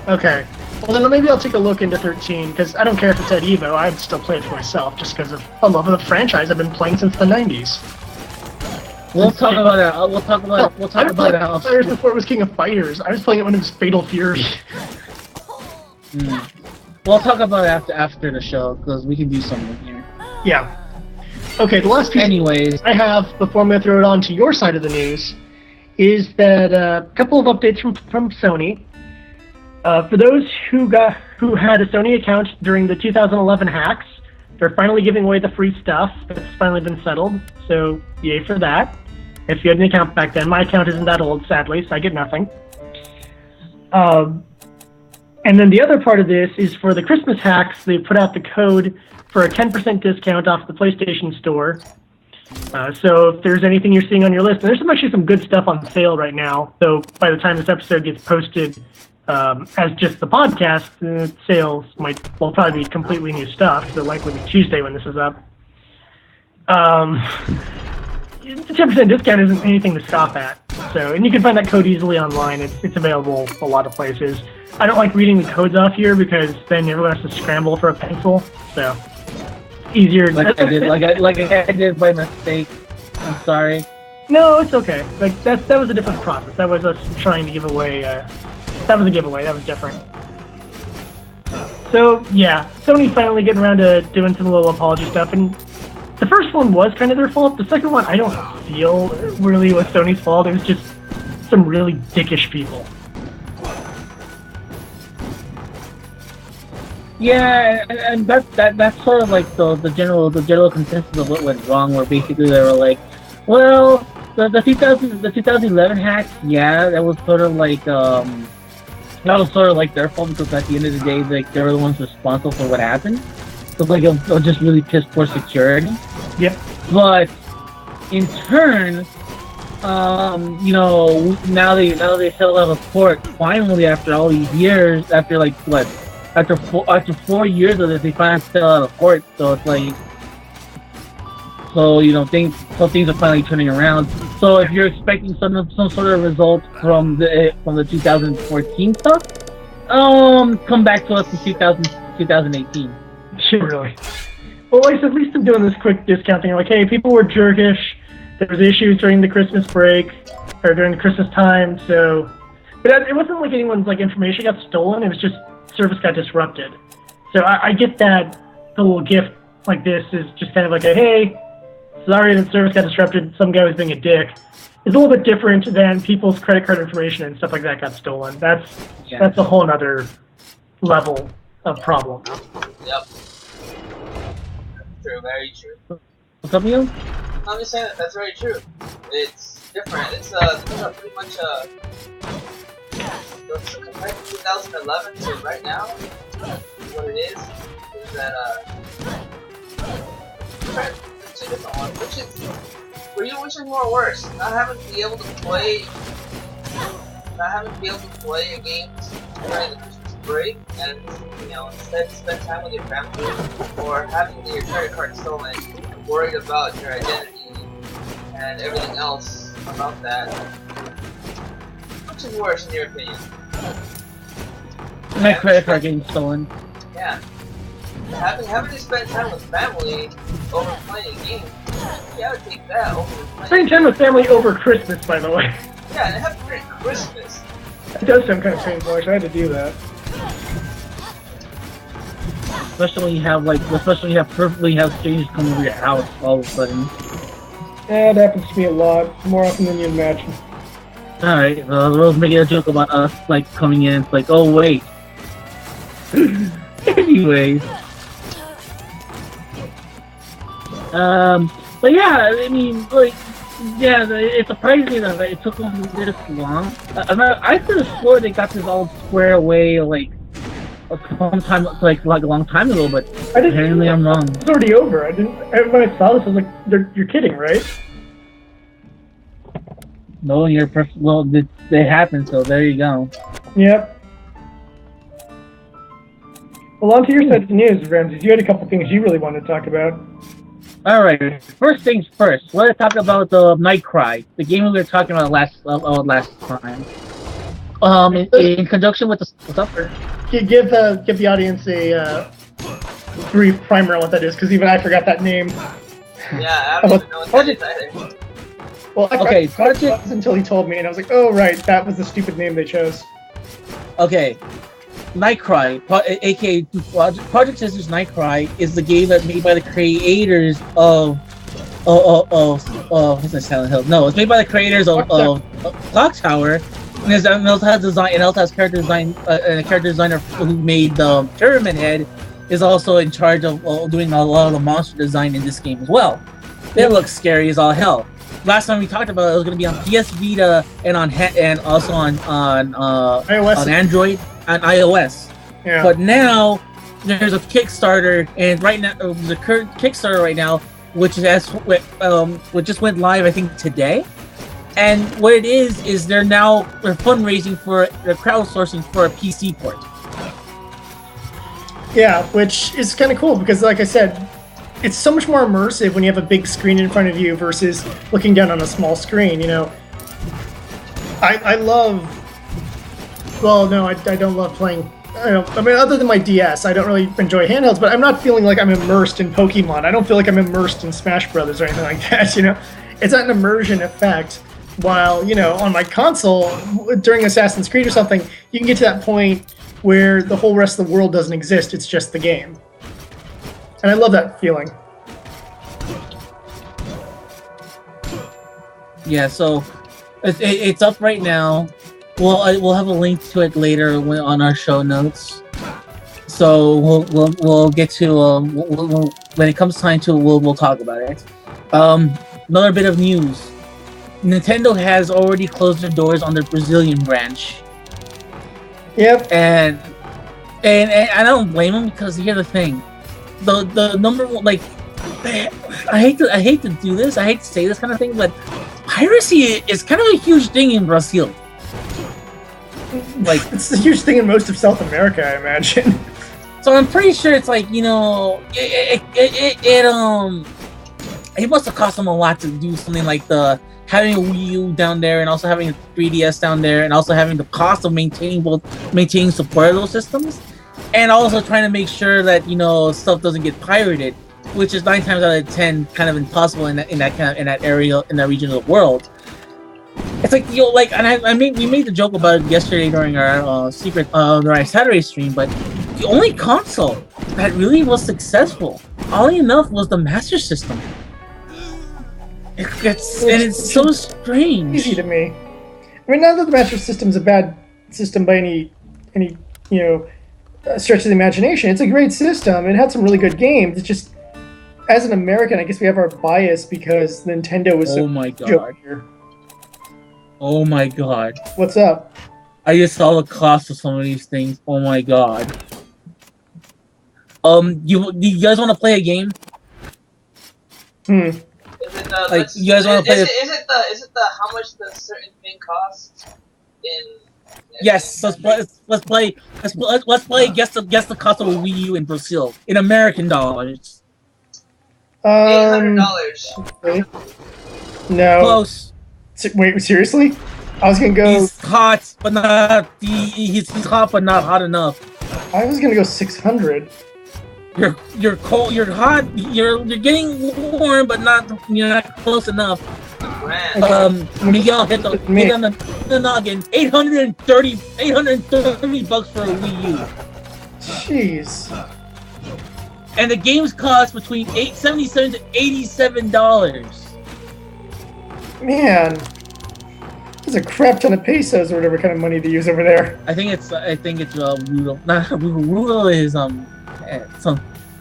Okay. Well then maybe I'll take a look into 13, because I don't care if it's at EVO, I'd still play it for myself, just because of a love of the franchise I've been playing since the 90s. We'll talk about that. We'll talk about it. Fighters before it was King of Fighters. I was playing it when it was Fatal Fury. We'll talk about it after the show, because we can do something here. Yeah. Okay, the last piece I have, before I'm going to throw it on to your side of the news, is that a couple of updates from Sony. For those who had a Sony account during the 2011 hacks, they're finally giving away the free stuff. It's finally been settled, so yay for that. If you had an account back then, my account isn't that old, sadly, so I get nothing. And then the other part of this is for the Christmas hacks, they put out the code for a 10% discount off the PlayStation Store. So if there's anything you're seeing on your list, and there's actually some good stuff on sale right now, so by the time this episode gets posted as just the podcast, sales will probably be completely new stuff, so likely be Tuesday when this is up. The 10% discount isn't anything to scoff at. So, and you can find that code easily online. It's available a lot of places. I don't like reading the codes off here because then everyone has to scramble for a pencil. So, easier. Like I did by mistake. I'm sorry. No, it's okay. Like that was a different process. That was us trying to give away. That was a giveaway. That was different. So yeah, Sony finally getting around to doing some little apology stuff, and the first one was kind of their fault. The second one, I don't feel really was Sony's fault. It was just some really dickish people. Yeah, and that's sort of like the general consensus of what went wrong. Where basically they were like, well, the 2011 hacks, yeah, that was sort of like their fault because at the end of the day, like they were the ones responsible for what happened. So like it was just really piss poor security. Yep. But in turn, now they settled out of court finally after all these years. After like what? After 4 years of this, they finally settled out of court. So it's like, things are finally turning around. So if you're expecting some sort of result from the 2014 stuff, come back to us in 2018. Really? Well, at least I'm doing this quick discounting. Like, hey, people were jerkish. There was issues during the Christmas break or during the Christmas time. So, but it wasn't like anyone's like information got stolen. It was just service got disrupted. So I get that the little gift like this is just kind of like a hey, sorry that service got disrupted. Some guy was being a dick. It's a little bit different than people's credit card information and stuff like that got stolen. That's a whole other level of problem. Yep. True, very true. What's up, Neil? I'm just saying that's very true. It's different. It's pretty much So compared to 2011 to right now, what it is that two different ones, which is more worse? Not having to be able to play a game during the Christmas break and instead spend time with your family, or having your credit card stolen, worried about your identity and everything else about that. Which is worse in your opinion? My credit card getting stolen. Yeah. Having to spend time with family over playing games, you gotta take that over playing. Spending time with family over Christmas, by the way. Yeah, and have a great Christmas. It does sound kind of painful. I had to do that. Especially when you have perfectly have strangers come over your house all of a sudden. Yeah, it happens to me a lot, more often than you imagine. Alright, Rose making a joke about us like coming in. It's like, oh wait. Anyways. But yeah, I mean, like, yeah, it surprised me that it took them this long. I could have swore they got this all squared away, like, a long time ago, but apparently I'm wrong. It's already over. When I saw this, I was like, you're kidding, right? No, you're perfect. Well, they happened, so there you go. Yep. Well, on to your side of the news, Ramses. You had a couple things you really wanted to talk about. Alright, first things first. Let's talk about the Night Cry, the game we were talking about last time. In conjunction with the supper. Give the audience a brief primer on what that is, because even I forgot that name. Yeah, I don't even know what that is either. Well, Okay, Project until he told me, and I was like, oh right, that was the stupid name they chose. Okay, Night Cry, aka Project Scissors Night Cry, is the game that's made by the creators of what's that, Silent Hill? No, it's made by the creators of Clock Tower, and it also has character design, and a character designer who made the Pyramid Head is also in charge of doing a lot of the monster design in this game as well. It looks scary as all hell. Last time we talked about it was going to be on PS Vita and also on iOS. on Android and iOS. Yeah. But now there's a Kickstarter, and right now there's a current Kickstarter right now, which just went live I think today. And what it is they're fundraising they're crowdsourcing for a PC port. Yeah, which is kind of cool because, like I said, it's so much more immersive when you have a big screen in front of you versus looking down on a small screen, I love... Well, no, I don't love playing... I mean, other than my DS, I don't really enjoy handhelds, but I'm not feeling like I'm immersed in Pokemon. I don't feel like I'm immersed in Smash Brothers or anything like that, It's not an immersion effect, while, on my console, during Assassin's Creed or something, you can get to that point where the whole rest of the world doesn't exist, it's just the game. And I love that feeling. Yeah, so it's up right now. We'll have a link to it later on our show notes. So we'll get to when it comes time to we'll talk about it. Another bit of news: Nintendo has already closed their doors on their Brazilian branch. Yep. And I don't blame them, because here's the thing. The number one, like, I hate to do this, I hate to say this kind of thing, but piracy is kind of a huge thing in Brazil. Like, it's a huge thing in most of South America, I imagine. So I'm pretty sure it's like, it must have cost them a lot to do something like having a Wii U down there, and also having a 3DS down there, and also having the cost of maintaining support of those systems. And also trying to make sure that stuff doesn't get pirated, which is 9 times out of 10 kind of impossible in that area, in that region of the world. It's like we made the joke about it yesterday during our Saturday stream, but the only console that really was successful, oddly enough, was the Master System. It's so strange. Easy to me. I mean, not that the Master System's a bad system by any stretch of the imagination. It's a great system. It had some really good games. It's just, as an American, I guess we have our bias because Nintendo was so... Oh my god. Here. Oh my god. What's up? I just saw the cost of some of these things. Oh my god. Do you guys want to play a game? Hmm. Is it Like, you guys wanna play is it the how much the certain thing costs in? Yes, let's play guess the cost of a Wii U in Brazil in American dollars. $800. Okay. No. Close. Wait, seriously? I was gonna go. He's hot, but not he's hot, but not hot enough. I was gonna go 600. You're cold. You're hot. You're getting warm, but you're not close enough. Miguel hit on the noggin. 830 bucks for a Wii U. Jeez. And the games cost between $77 to $87. Man, there's a crap ton of pesos or whatever kind of money to use over there. I think it's Rural. Not Rural is some,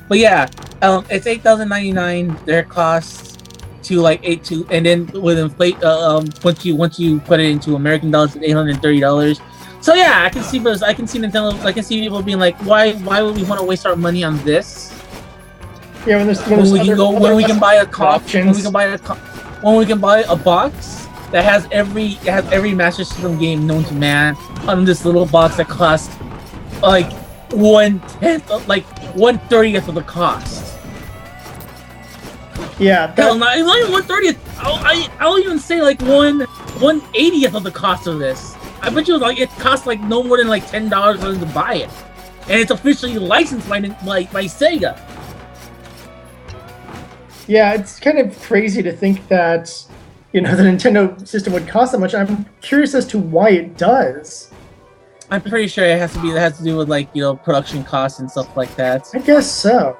but yeah, it's $8,099. Their costs to like and then with inflate once you put it into American dollars, it's $830. So yeah, I can see Nintendo. I can see people being like, why would we want to waste our money on this? Yeah, when we can buy a box that has every Master System game known to man on this little box that costs like 1/30th of the cost. Yeah, hell, not even 1/30th. I'll even say like 1/80th of the cost of this. I bet you like it costs like no more than like $10 for them to buy it, and it's officially licensed by Sega. Yeah, it's kind of crazy to think that, the Nintendo system would cost that much. I'm curious as to why it does. I'm pretty sure it has to do with like production costs and stuff like that. I guess so.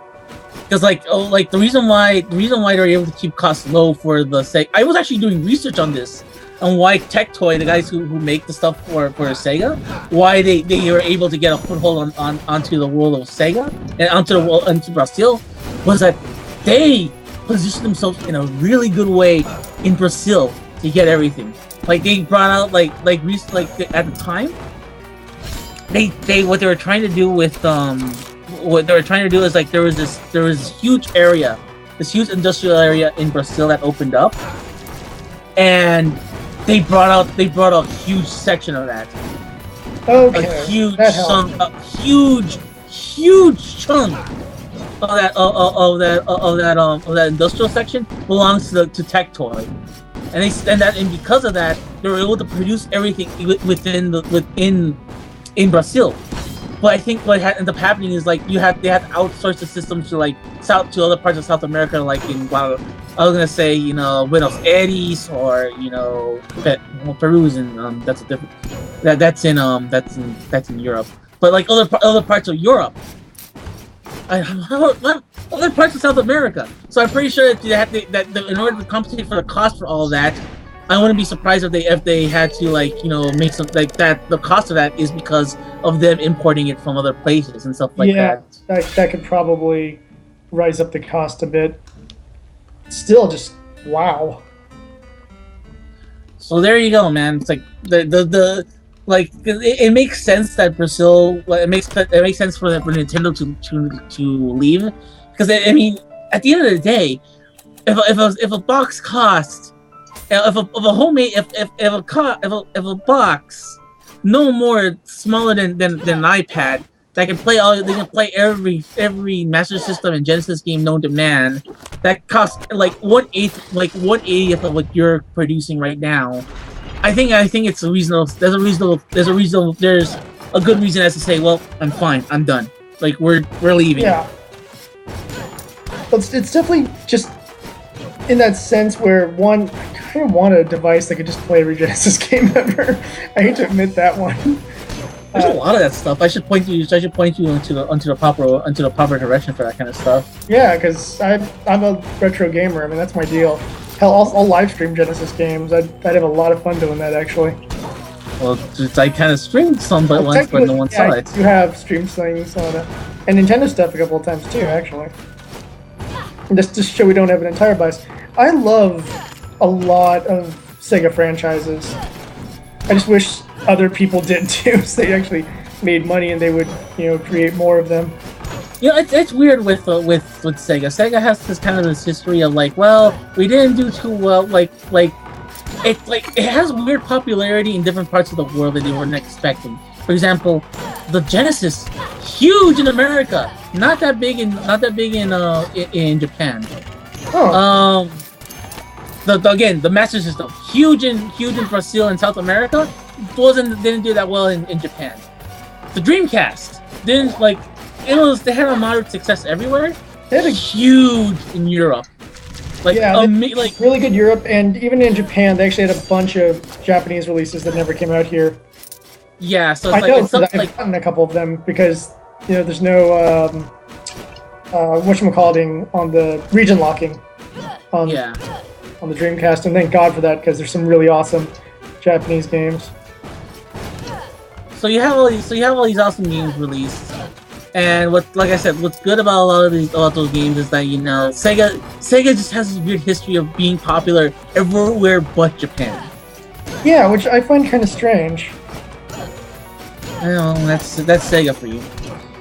Because the reason why they're able to keep costs low for the Sega. I was actually doing research on this, on why Tectoy, the guys who make the stuff for Sega, why they were able to get a foothold onto the world of Sega and onto Brazil, was that they positioned themselves in a really good way in Brazil to get everything. Like they brought out at the time, what they were trying to do with is like there was this huge area, this huge industrial area in Brazil that opened up, and they brought out a huge section of that. Okay. A huge chunk of that industrial section belongs to Tectoy, and because of that, they were able to produce everything in Brazil. But I think what ended up happening is like they had to outsource the systems to other parts of South America, like in I was gonna say Buenos Aires or Peru is in that's a different that's in Europe, but like other parts of Europe. Other parts of South America. So I'm pretty sure that in order to compensate for the cost for all of that, I wouldn't be surprised if they had to make something like that. The cost of that is because of them importing it from other places and stuff like that. Yeah, that could probably rise up the cost a bit. Still, just wow. So there you go, man. It's like it makes sense that Brazil. It makes sense for Nintendo to leave, because I mean, at the end of the day, if a box costs, if a box no more smaller than an iPad that can play every Master System and Genesis game known to man, that costs like 1/80th of what you're producing right now. I think it's reasonable. There's a good reason as to say, well, I'm fine, I'm done. Like we're leaving. Yeah. But it's definitely just in that sense where I kind of want a device that could just play every Genesis game ever. I hate to admit that one. There's a lot of that stuff. I should point you into the proper direction for that kind of stuff. Yeah, because I'm a retro gamer. I mean, that's my deal. Hell, I'll live stream Genesis games. I'd have a lot of fun doing that, actually. Well, I kind of streamed some, but no one saw it. You have streamed things on it, and Nintendo stuff a couple of times too, actually. And just to show we don't have an entire bias. I love a lot of Sega franchises. I just wish other people did too. So they actually made money, and they would, create more of them. It's weird with Sega. Sega has this kind of this history of like, well, we didn't do too well. It has weird popularity in different parts of the world that they weren't expecting. For example, the Genesis, huge in America, not that big in Japan. Oh. The Master System, huge in Brazil and South America, didn't do that well in Japan. The Dreamcast didn't like. They had a moderate success everywhere. They had huge in Europe. Really good Europe, and even in Japan, they actually had a bunch of Japanese releases that never came out here. Yeah, so I've gotten a couple of them because there's no whatchamacallit on the region locking on the Dreamcast, and thank God for that because there's some really awesome Japanese games. So you have all these awesome games released. And like I said, what's good about a lot of those games is that Sega just has this weird history of being popular everywhere but Japan. Yeah, which I find kind of strange. Well, that's Sega for you.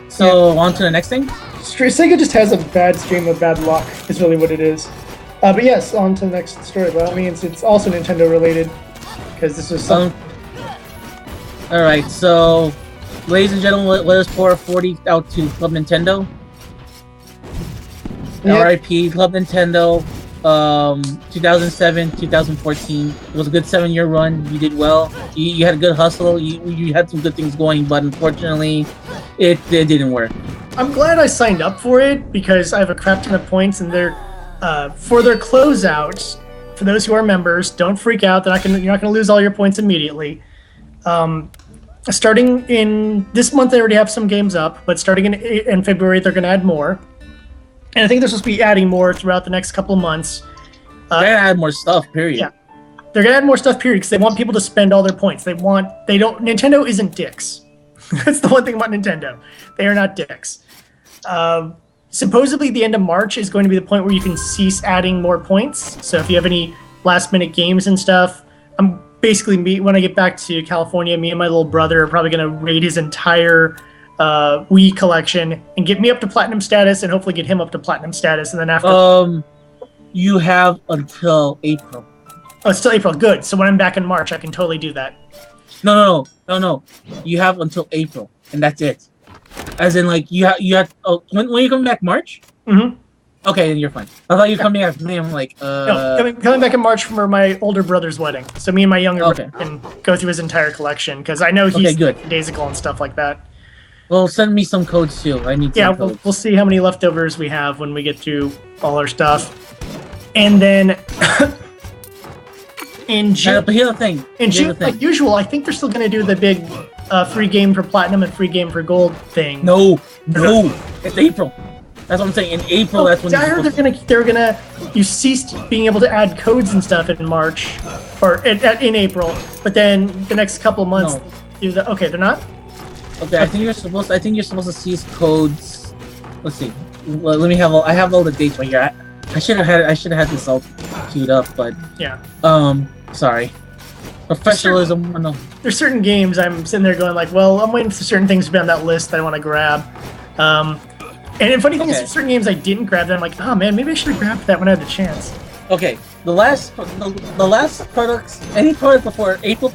So on to the next thing. Sega just has a bad stream of bad luck. Is really what it is. But yes, on to the next story. By all means, it's also Nintendo related because this is something. All right, so. Ladies and gentlemen, let us pour 40 out to Club Nintendo. Yep. RIP Club Nintendo. 2007, 2014. It was a good 7-year run. You did well. You had a good hustle. You had some good things going, but unfortunately, it didn't work. I'm glad I signed up for it because I have a crap ton of points, and they're for their closeout. For those who are members, don't freak out. You're not going to lose all your points immediately. Starting in this month, they already have some games up, but starting in February, they're going to add more. And I think they're supposed to be adding more throughout the next couple of months. They're going to add more stuff, period. Yeah. They're going to add more stuff, period, because they want people to spend all their points. Nintendo isn't dicks. That's the one thing about Nintendo. They are not dicks. Supposedly, the end of March is going to be the point where you can cease adding more points. So if you have any last-minute games and stuff, when I get back to California, me and my little brother are probably going to raid his entire Wii collection and get me up to platinum status, and hopefully get him up to platinum status. And then after, you have until April. Oh, it's still April. Good. So when I'm back in March, I can totally do that. No. You have until April, and that's it. As in, like you have. Oh, when you come back, March? Mm-hmm. Okay, then you're fine. I thought you were coming after me. I'm like, No, coming back in March for my older brother's wedding. So me and my younger brother can go through his entire collection, because I know he's good. daisical and stuff like that. Well, send me some codes too. I need some codes. We'll see how many leftovers we have when we get through all our stuff. And then in June, but here's the thing. In June, like usual, I think they're still going to do the big free game for platinum and free game for gold thing. No, it's April. That's what I'm saying. In April, that's when. I heard they're gonna. You ceased being able to add codes and stuff in March, or in April. But then the next couple of months, okay, they're not. Okay, I think you're supposed to cease codes. Let's see. Let me have. I have all the dates right here. I should have had this all queued up, but yeah. Sorry. Professionalism. No. There's certain games I'm sitting there going like, well, I'm waiting for certain things to be on that list that I want to grab. And the funny thing is, certain games I didn't grab that I'm like, oh man, maybe I should have grabbed that when I had the chance. Okay, the last products, any product before April,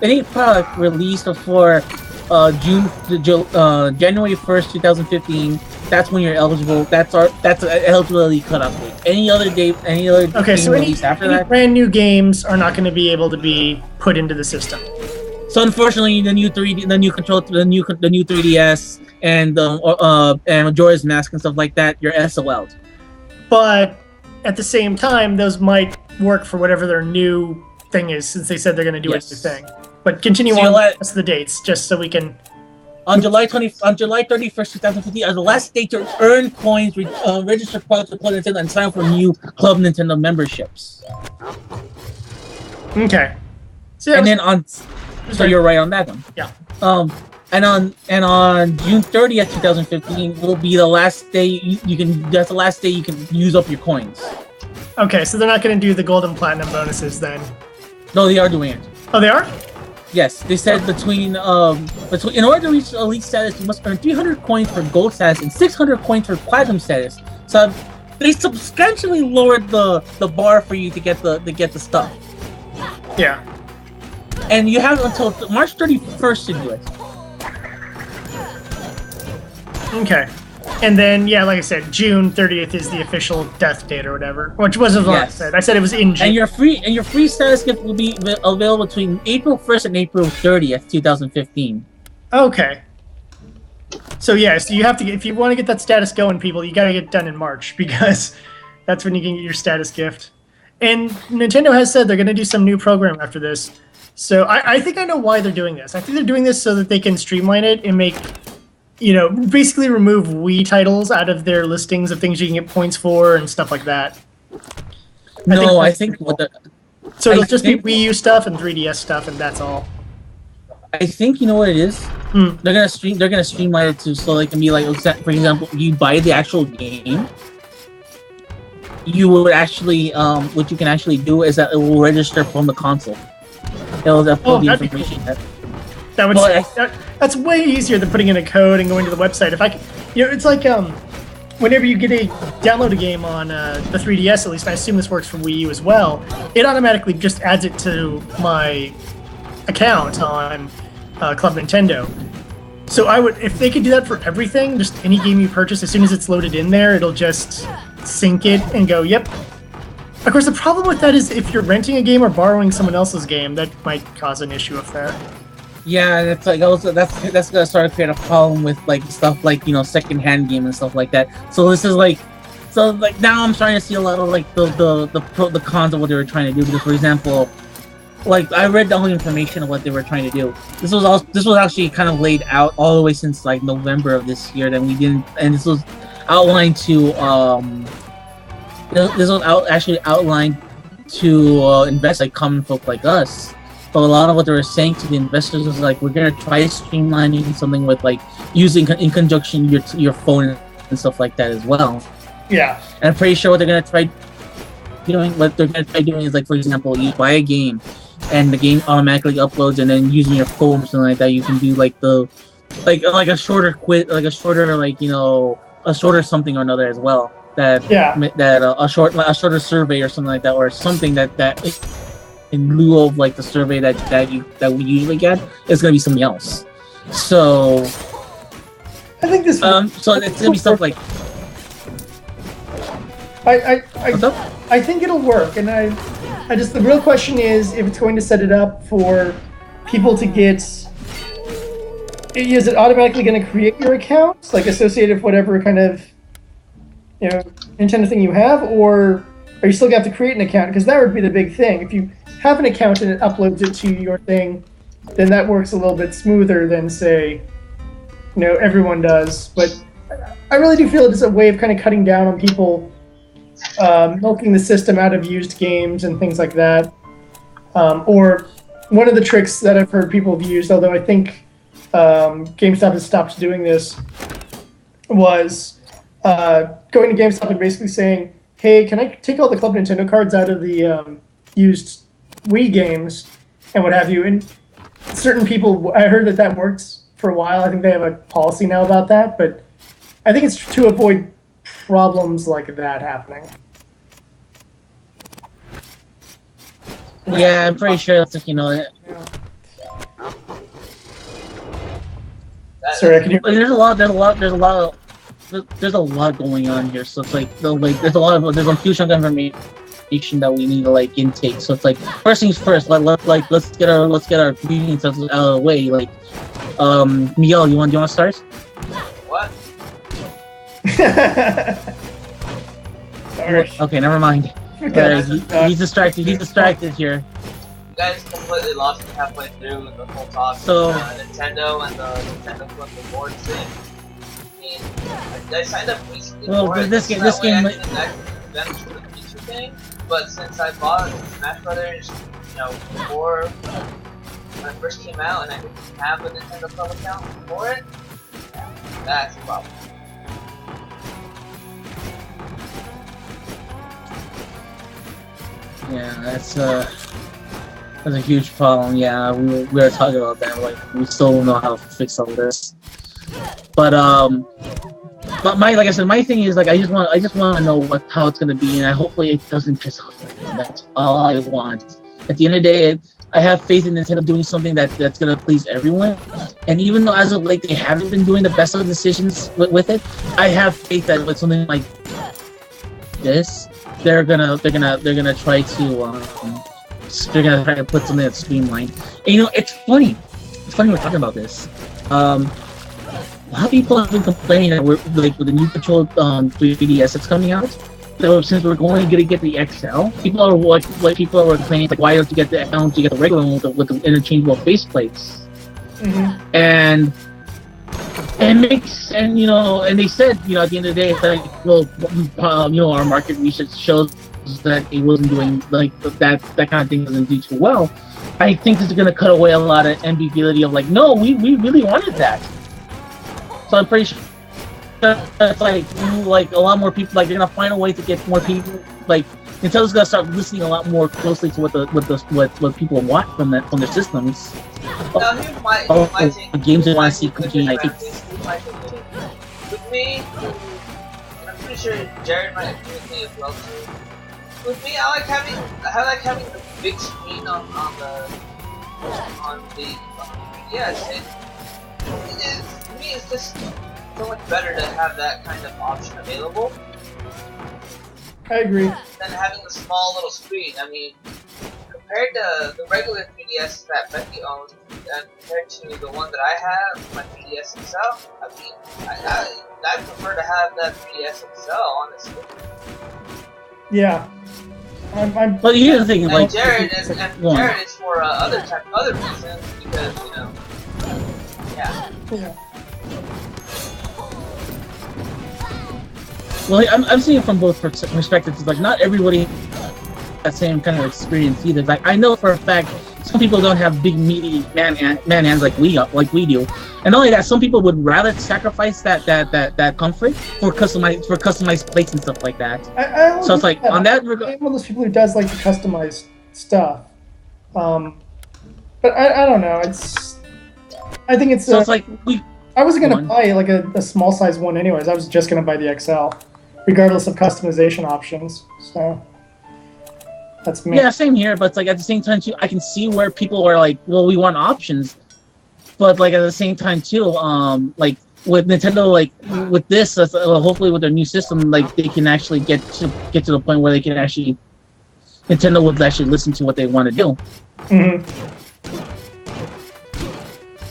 any product released before January 1st, 2015, that's when you're eligible. That's an eligibility cutoff date. Any other date, okay, so released after that, brand new games are not going to be able to be put into the system. So unfortunately, the new 3DS and Majora's Mask and stuff like that, you're SOL'd. But at the same time, those might work for whatever their new thing is, since they said they're going to do a new thing. But continue on with the dates, just so we can. On July 31st, 2015, are the last date to earn coins, register products to Club Nintendo, and sign up for new Club Nintendo memberships. Okay. So you're right on that one. Yeah. And on June 30th, 2015 will be the last day you can. That's the last day you can use up your coins. Okay, so they're not going to do the gold and platinum bonuses then. No, they are doing it. Oh, they are? Yes, they said between in order to reach elite status, you must earn 300 coins for gold status and 600 coins for platinum status. So they substantially lowered the bar for you to get the stuff. Yeah. And you have until March 31st to do it. Okay. And then, yeah, like I said, June 30th is the official death date or whatever, which wasn't what I said. I said it was in June. And your free status gift will be available between April 1st and April 30th, 2015. Okay. So yeah, so you have to get, if you want to get that status going, people, you got to get done in March because that's when you can get your status gift. And Nintendo has said they're going to do some new program after this. So I think I know why they're doing this. I think they're doing this so that they can streamline it and make, you know, basically remove Wii titles out of their listings of things you can get points for and stuff like that. I think what the so it'll just be Wii U stuff and 3DS stuff, and that's all. I think you know what it is. They're gonna streamline it too, so it can be like, for example, you buy the actual game. You would actually, what you can actually do is that it will register from the console. It'll upload the information. That would that's way easier than putting in a code and going to the website. If I can, you know, it's like whenever you download a game on the 3DS, at least I assume this works for Wii U as well. It automatically just adds it to my account on Club Nintendo. So I would, if they could do that for everything, just any game you purchase, as soon as it's loaded in there, it'll just sync it and go, yep. Of course, the problem with that is if you're renting a game or borrowing someone else's game, that might cause an issue with that. Yeah, that's like also that's gonna start to create a problem with like stuff like, you know, secondhand game and stuff like that. So this is like, now I'm starting to see a lot of like the cons of what they were trying to do. Because for example, like I read the whole information of what they were trying to do. This was actually kind of laid out all the way since like November of this year. That we didn't, and this was outlined to actually outlined to invest like common folk like us. But a lot of what they were saying to the investors was like, we're gonna try streamlining something with like using in conjunction your phone and stuff like that as well. Yeah. And I'm pretty sure what they're gonna try doing, is like, for example, you buy a game and the game automatically uploads, and then using your phone or something like that, you can do like a shorter quiz, like a shorter, like, you know, a shorter something or another as well. A shorter survey or something like that, or something that in lieu of like the survey that we usually get, is gonna be something else. So I think this. So it's gonna be stuff like. I think it'll work, and I just, the real question is if it's going to set it up for people to get. Is it automatically going to create your accounts, like associated with whatever kind of, you know, Nintendo thing you have, or are you still going to have to create an account? Because that would be the big thing. If you have an account and it uploads it to your thing, then that works a little bit smoother than, say, you know, everyone does. But I really do feel it is a way of kind of cutting down on people milking the system out of used games and things like that. Or one of the tricks that I've heard people have used, although I think GameStop has stopped doing this, was going to GameStop and basically saying, hey, can I take all the Club Nintendo cards out of the used Wii games and what have you? And certain people, I heard that works for a while. I think they have a policy now about that, but I think it's to avoid problems like that happening. Yeah, I'm pretty sure that's like, you know. Yeah. Sorry, I can hear. There's a lot going on here. So it's like there's a huge chunk of information that we need to like intake. So it's like, first things first. Let's get our ingredients out of the way. Like, Miguel, you want to start? What? Sorry. Okay, never mind. He's distracted. He's distracted here. You guys completely lost me halfway through the whole talk. So Nintendo and the Nintendo Club Reward thing. I mean, I signed up recently for it. This game. I didn't actually invest for the feature thing, but since I bought Smash Brothers, you know, before when it first came out, and I didn't have a Nintendo Club account for it, that's a problem. Yeah, that's That's a huge problem. Yeah, we were talking about that. Like, we still don't know how to fix all this. But like I said, my thing is like I just want to know how it's gonna be, and hopefully it doesn't piss off anyone. That's all I want. At the end of the day, I have faith in Nintendo doing something that's gonna please everyone. And even though as of late they haven't been doing the best of decisions with it, I have faith that with something like this, they're gonna try to put something that's streamlined. And you know, it's funny. It's funny we're talking about this. A lot of people have been complaining that we're like with the new Control 3DS that's coming out. So since we're going to get the XL, people are complaining like, why don't you get the XL? Don't you get the regular one with the interchangeable faceplates? Mm-hmm. And you know, and they said, you know, at the end of the day, it's like, well, you know, our market research shows that it wasn't doing like that kind of thing doesn't do too well. I think this is going to cut away a lot of ambiguity of like, no, we really wanted that. So I'm pretty sure it's like a lot more people, like they're gonna find a way to get more people. Like Nintendo's gonna start listening a lot more closely to what people want from their systems. Now here's my take. The games they want to see continue. I think. With me, and I'm pretty sure Jared might agree with me as well too. With me, I like having the big screen on the 3DS. To me, it's just so much better to have that kind of option available. I agree. Than having the small little screen. I mean, compared to the regular 3DS that Becky owns, and compared to the one that I have, my 3DS XL, I mean, I prefer to have that 3DS XL, honestly. Yeah. But here's the thing, and like Jared is for other reasons because you know, yeah. Well, I'm seeing it from both perspectives. Like, not everybody has that same kind of experience either. Like, I know for a fact some people don't have big meaty man hands like we do, and not only that, some people would rather sacrifice that comfort for customized plates and stuff like that. So it's like on that regard, I'm one of those people who does like to customize stuff, but I don't know. I think it's. So it's like I wasn't gonna buy like a small size one anyways. I was just gonna buy the XL, regardless of customization options. So that's me. Yeah, same here. But it's like at the same time too, I can see where people are like, well, we want options, but like at the same time too, like with Nintendo, like with this, hopefully with their new system, like they can actually get to the point where they can actually Nintendo would actually listen to what they want to do. Mm-hmm.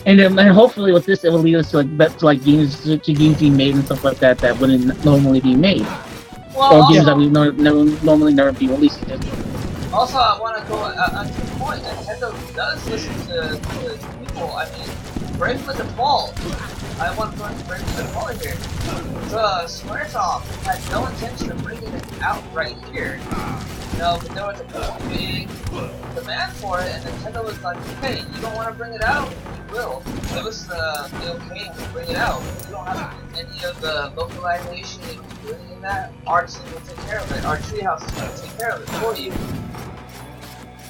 And hopefully with this, it will lead us to games being made and stuff like that wouldn't normally be made, or games that we normally never be released. Also, I want to go on to the point. Nintendo does listen to people. I mean, break the default. I want to break the default here. Squaresoft had no intention of bringing it out right here. No, but there was a big demand for it, and Nintendo was like, hey, you don't want to bring it out? You will. Give us the okay to bring it out. You don't have to do any of the localization, you don't do any of that. Our team will take care of it. Our treehouse is going to take care of it for you.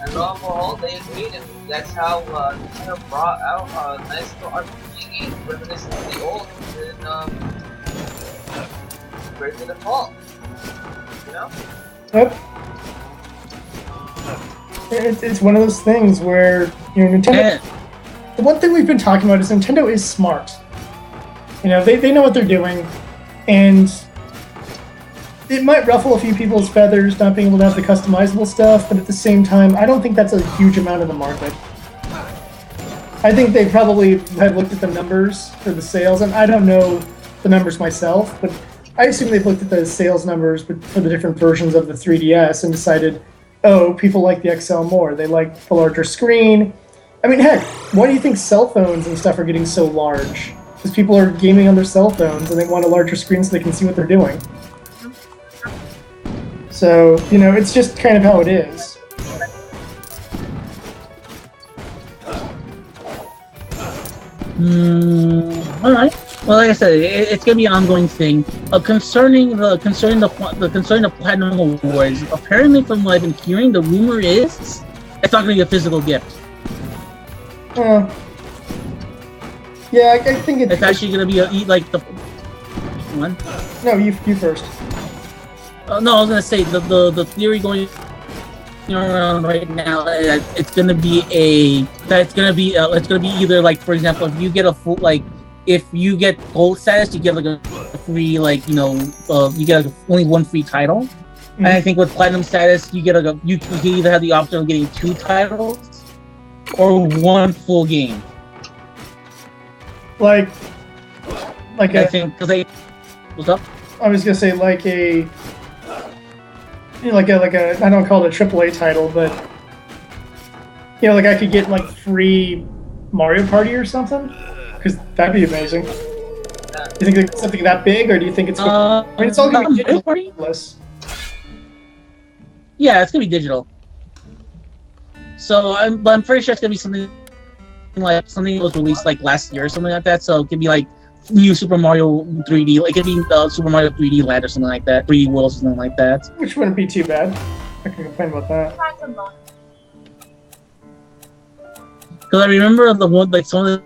And lo and behold, they agreed, and that's how Nintendo brought out a nice little RPG game reminiscent of the old in Break the Default. You know? Yep. It's one of those things where, you know, Nintendo. The one thing we've been talking about is Nintendo is smart. You know, they know what they're doing, and it might ruffle a few people's feathers not being able to have the customizable stuff, but at the same time, I don't think that's a huge amount of the market. I think they probably have looked at the numbers for the sales, and I don't know the numbers myself, but I assume they've looked at the sales numbers for the different versions of the 3DS and decided, oh, people like the XL more. They like the larger screen. I mean, heck, why do you think cell phones and stuff are getting so large? Because people are gaming on their cell phones and they want a larger screen so they can see what they're doing. So, you know, it's just kind of how it is. Alright. Well, like I said, it's gonna be an ongoing thing. Concerning the Platinum Awards, apparently from what I've been hearing, the rumor is It's not gonna be a physical gift. Yeah, I think It's actually gonna be like the one. No, you first. No, I was gonna say the theory going around right now. It's gonna be either like, for example, if you get a full if you get gold status, you get like a free you get like only one free title. Mm-hmm. And I think with platinum status, you get you can either have the option of getting 2 titles or 1 full game. I think because what's up? I was gonna say like a I don't call it a AAA title, but like I could get like free Mario Party or something, because that'd be amazing. Do you think it's something that big, or do you think it's? I mean, it's all gonna be digital. Yeah, it's gonna be digital. So I'm pretty sure it's gonna be something like something that was released like last year or something like that. So it could be like new Super Mario 3D, like it could be Super Mario 3D Land or something like that, 3D World or something like that. Which wouldn't be too bad. I can complain about that. Because I remember the one, like some of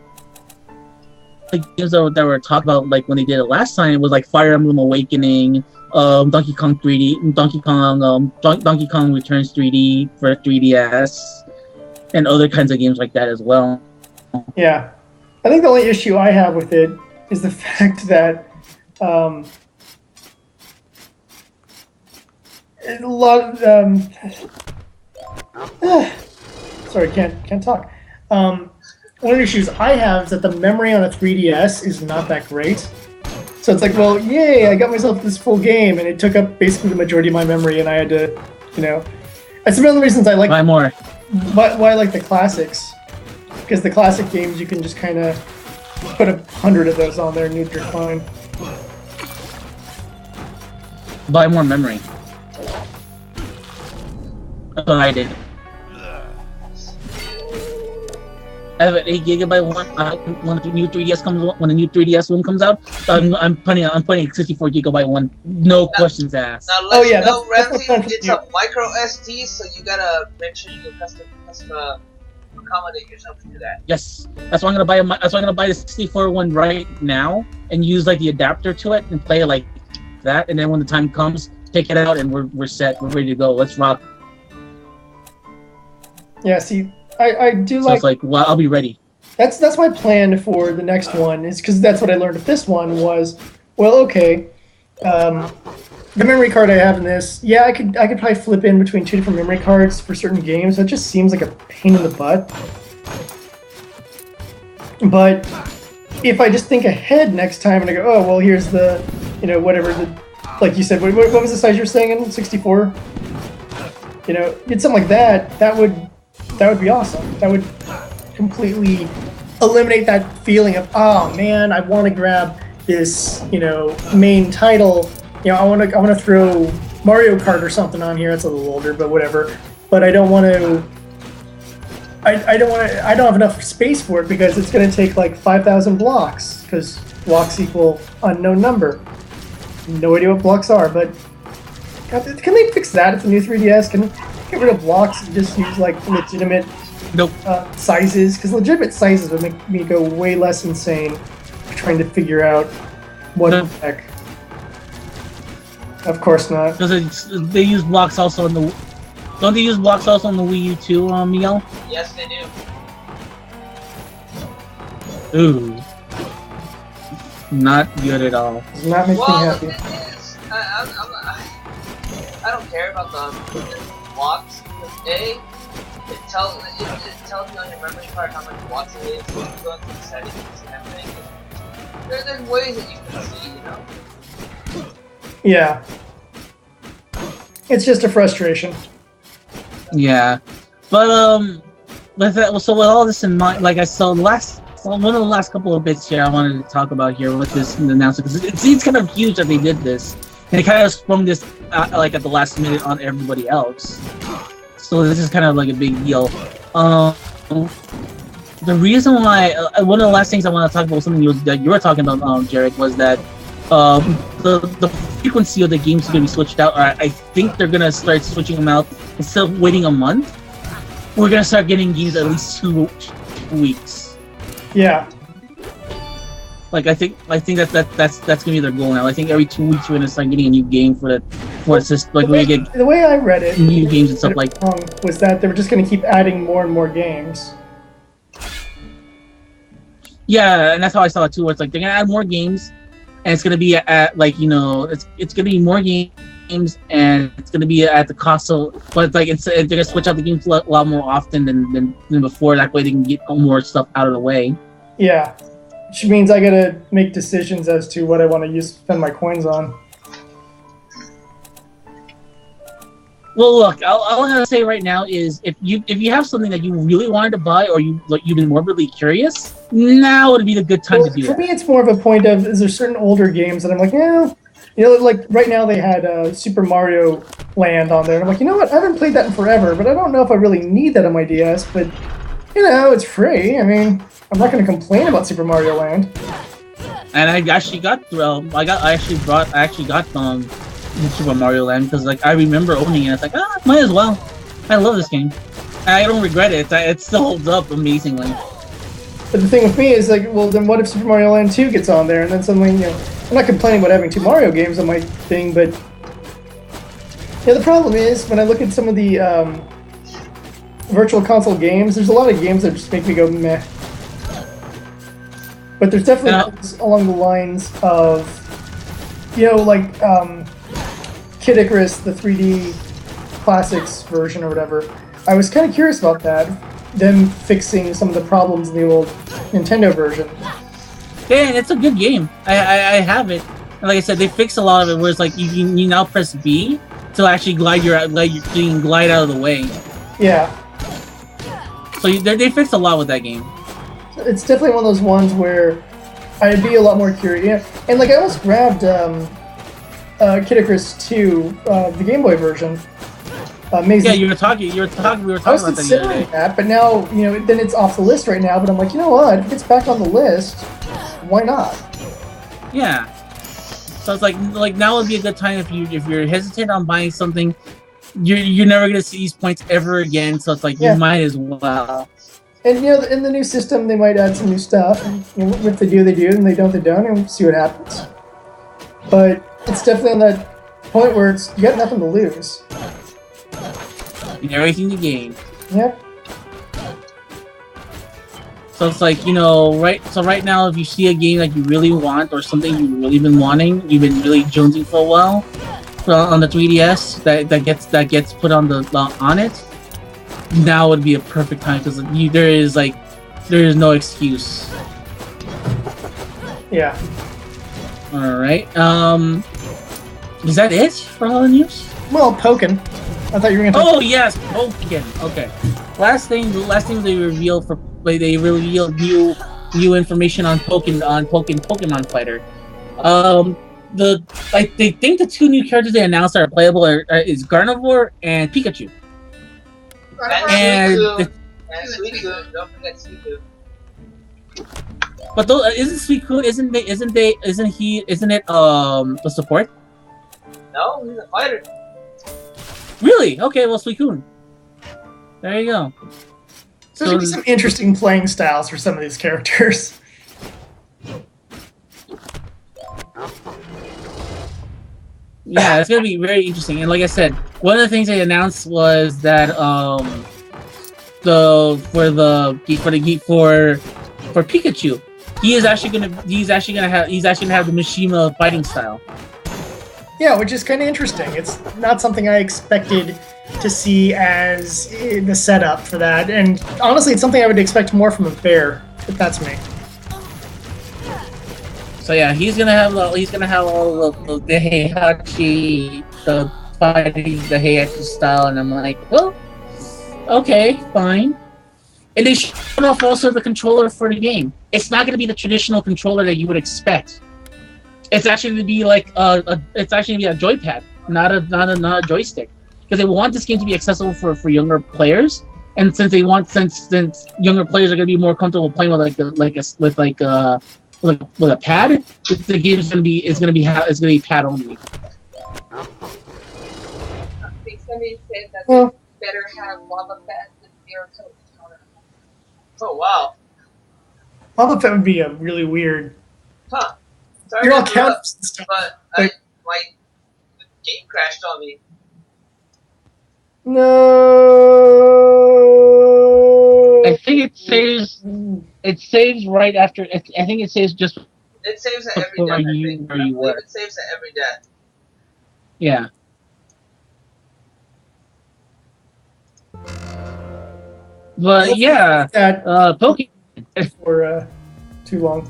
the games that were talked about, like when they did it last time, it was like Fire Emblem Awakening, Donkey Kong 3D, Donkey Kong Returns 3D for 3DS, and other kinds of games like that as well. Yeah, I think the only issue I have with it is the fact that a lot of sorry, can't talk. One of the issues I have is that the memory on a 3DS is not that great. So it's like, well, yay, I got myself this full game, and it took up basically the majority of my memory, and I had to, That's one of the reasons I like. Buy more. Why I like the classics, because the classic games you can just kind of put 100 of those on there, and you're fine. Buy more memory. That's what I did. I have an 8GB one. When the new 3DS when the new 3DS one comes out, I'm putting a 64GB one. No questions asked. Now Ramsey, it's a micro SD, so you gotta make sure you custom accommodate yourself to that. Yes, that's why I'm gonna buy the 64 one right now and use like the adapter to it and play it like that. And then when the time comes, take it out and we're set. We're ready to go. Let's rock. Yeah. See. I do so it's like, well, I'll be ready. That's my plan for the next one, is because that's what I learned with this one was, well, okay, the memory card I have in this, yeah, I could probably flip in between 2 different memory cards for certain games. That just seems like a pain in the butt. But if I just think ahead next time and I go, oh, well, here's the, whatever, like you said, what was the size you were saying in 64? Did something like that, that would be awesome. That would completely eliminate that feeling of, oh man, I want to grab this, main title. I want to throw Mario Kart or something on here. It's a little older, but whatever. But I don't want to. I don't have enough space for it because it's going to take like 5,000 blocks, because blocks equal unknown number. No idea what blocks are, but can they fix that at the new 3DS? Can get rid of blocks and just use like legitimate sizes, because legitimate sizes would make me go way less insane trying to figure out what the heck. Of course not. Because they use blocks also in the. Don't they use blocks also on the Wii U too, Miguel? Yes, they do. Ooh. Not good at all. Does not make me happy. The thing is, I don't care about the blocks, because it tells you on your memory card how many blocks it is, so you go into the settings and everything. There's ways that you can see, Yeah. It's just a frustration. Yeah. But with all this in mind, like I saw one of the last couple of bits here I wanted to talk about here with this announcement, because it seems kind of huge that they did this. And they kind of sprung this like at the last minute on everybody else. So this is kind of like a big deal. The reason why one of the last things I want to talk about, something that you were talking about, Jarek, was that the frequency of the games is going to be switched out. I think they're going to start switching them out instead of waiting a month. we're gonna start getting games at least 2 weeks. Yeah. Like I think that's gonna be their goal now. I think every 2 weeks we're gonna start getting a new game for it's just like we get the way I read it, new games and stuff like. Was that they were just going to keep adding more and more games. Yeah, and that's how I saw it too. Where it's like they're gonna add more games, and it's gonna be at like it's gonna be more games, and it's gonna be at the cost of. But it's like they're gonna switch out the games a lot more often than before. That way they can get more stuff out of the way. Yeah, which means I gotta make decisions as to what I want to spend my coins on. Well, look, all I'm gonna say right now is if you have something that you really wanted to buy or you've been morbidly curious, now would be the good time to do it. For me, it's more of a point of is there certain older games that I'm like, like right now they had Super Mario Land on there, and I'm like, you know what? I haven't played that in forever, but I don't know if I really need that on my DS. But it's free. I mean, I'm not going to complain about Super Mario Land. And I actually got I actually got Super Mario Land because like I remember owning it. It's like might as well. I love this game. I don't regret it. It still holds up amazingly. But the thing with me is like, well, then what if Super Mario Land 2 gets on there, and then suddenly, I'm not complaining about having 2 Mario games on my thing, but the problem is when I look at some of the virtual console games, there's a lot of games that just make me go meh. But there's definitely things along the lines of, like Kid Icarus, the 3D Classics version or whatever. I was kind of curious about that, them fixing some of the problems in the old Nintendo version. Yeah, it's a good game. I have it. And like I said, they fixed a lot of it where it's like you now press B to actually glide out of the way. Yeah. So they fixed a lot with that game. It's definitely one of those ones where I'd be a lot more curious. Yeah. And like I almost grabbed Kid Icarus 2, the Game Boy version. Amazing. Yeah, we were talking about that the other day. That, but now, then it's off the list right now, but I'm like, you know what? If it's back on the list, why not? Yeah. So it's like now would be a good time if you're hesitant on buying something, you're never gonna see these points ever again, so it's like you might as well. And in the new system they might add some new stuff. And, if they do, they do, and they don't, and we'll see what happens. But it's definitely on that point where you got nothing to lose. And everything to gain. Yep. So it's like, right now if you see a game that you really want or something you've really been wanting, you've been really jonesing for a while on the 3DS that gets put on it, now would be a perfect time because there is no excuse. Yeah. Alright. Is that it for all the news? Well, Pokken. I thought you were gonna Oh yes, Pokken. Okay. Last thing they revealed new information on Pokemon Fighter. They think the 2 new characters they announced that are playable is Gardevoir and Pikachu. And Suicune. Don't forget Suicune. But isn't Suicune isn't it the support? No, he's a fighter. Really? Okay, well Suicune. There you go. So there's gonna be some interesting playing styles for some of these characters. Yeah, it's gonna be very interesting. And like I said, one of the things they announced was that for Pikachu, he's actually gonna have the Mishima fighting style. Yeah, which is kind of interesting. It's not something I expected to see as the setup for that, and honestly, it's something I would expect more from a bear. But that's me. So yeah, he's gonna have all the Heihachi, the Heihachi style, and I'm like, well, okay, fine. And they showed off also the controller for the game. It's not gonna be the traditional controller that you would expect. It's actually going to be like a joypad, not a joystick, because they want this game to be accessible for younger players. And since younger players are going to be more comfortable playing with with a pad, the game is going to be pad only. I think somebody said that they better have lava pads than Oh wow. Boba Fett would be a really weird. Huh. Sorry You're to all interrupt, cannibals and stuff. but Wait. my game crashed on me. No. I think it saves. It saves right after. I think it saves just It saves at every before death, I you think. where I you believe were. it saves at every death. Yeah. But yeah, That Pokemon. for too long.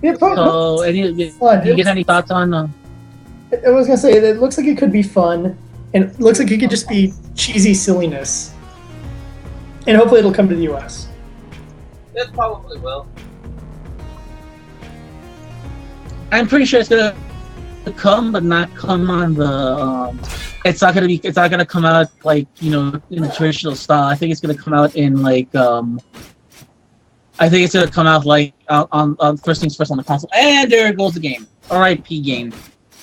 Yeah, So, any fun. do you get any thoughts on? I was gonna say it looks like it could be fun, and it looks like it could just be cheesy silliness. And hopefully it'll come to the US. It probably will. I'm pretty sure it's gonna come, but not come on the. It's not gonna come out like in the traditional style. I think it's gonna come out in like. I think it's gonna come out like on first things first on the console. And there goes the game. R.I.P. game.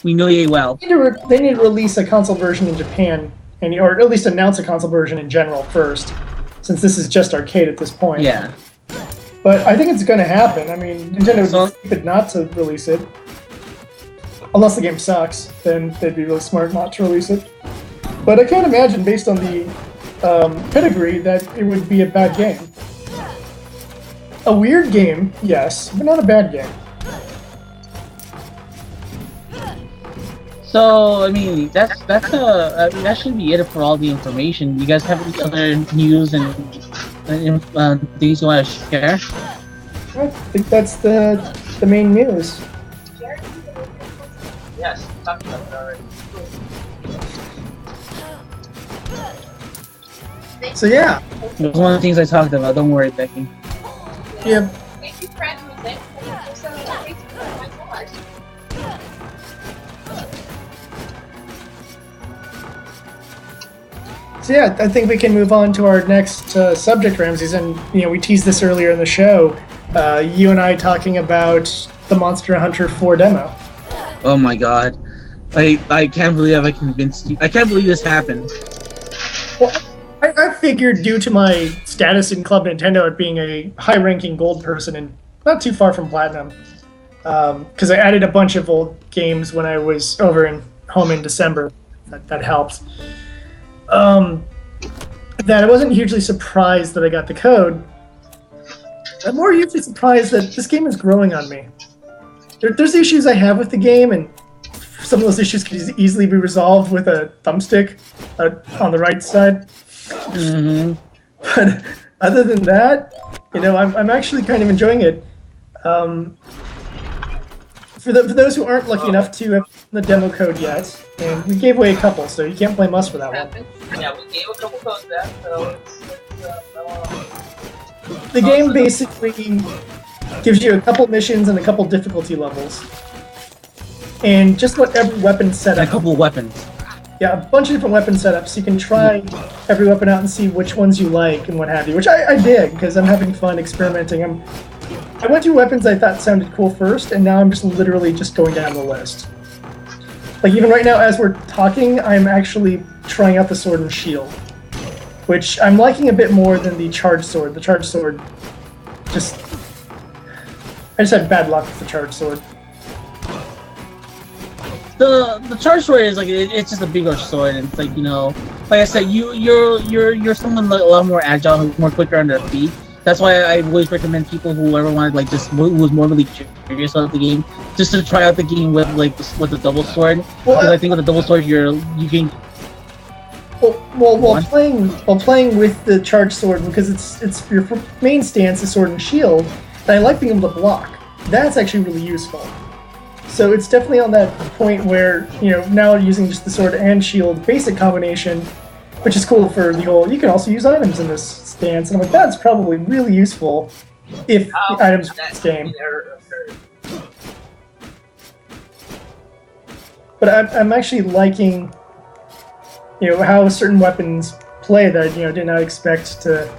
We know you well. They need to release a console version in Japan, or at least announce a console version in general first, since this is just arcade at this point. Yeah. But I think it's going to happen. I mean, Nintendo would be stupid not to release it. Unless the game sucks, then they'd be really smart not to release it. But I can't imagine, based on the pedigree, that it would be a bad game. A weird game, yes, but not a bad game. So I mean that should be it for all the information. You guys have any other news and things you want to share? I think that's the main news. Yes, talked about it already. So yeah. It was one of the things I talked about. Don't worry, Becky. Yeah. Thank you, friend. Thank you so much. So yeah, I think we can move on to our next subject, Ramses. And we teased this earlier in the show. You and I talking about the Monster Hunter 4 demo. Oh my god, I can't believe I convinced you. I can't believe this happened. Well, I figured due to my status in Club Nintendo at being a high-ranking gold person and not too far from platinum, because I added a bunch of old games when I was home in December. That helped. That I wasn't hugely surprised that I got the code. I'm more hugely surprised that this game is growing on me. There's issues I have with the game, and some of those issues can easily be resolved with a thumbstick on the right side. Mm-hmm. But other than that, I'm actually kind of enjoying it. For those who aren't lucky enough to have the demo code yet, and we gave away a couple, so you can't blame us for that one. Yeah, we gave a couple codes back, so The game basically gives you a couple missions and a couple difficulty levels. And just about every weapon And a setup. couple of weapons. Yeah, a bunch of different weapon setups. You can try every weapon out and see which ones you like and what have you, which I dig, because I'm having fun experimenting. I went through weapons I thought sounded cool first, and now I'm just literally just going down the list. Like even right now, as we're talking, I'm actually trying out the sword and shield, which I'm liking a bit more than the charge sword. The charge sword, I just had bad luck with the charge sword. The charge sword is like it's just a bigger sword, and it's like like I said, you're someone a lot more agile, more quicker on their feet. That's why I always recommend people who ever wanted who was more really curious about the game, just to try out the game with the double sword. Well, Because I think with the double sword you can. While playing with the charge sword, because it's your main stance is sword and shield, and I like being able to block. That's actually really useful. So it's definitely on that point where now using just the sword and shield basic combination, which is cool for the whole. You can also use items in this stance, and I'm like, that's probably really useful if the items in this game. But I'm actually liking, how certain weapons play that did not expect to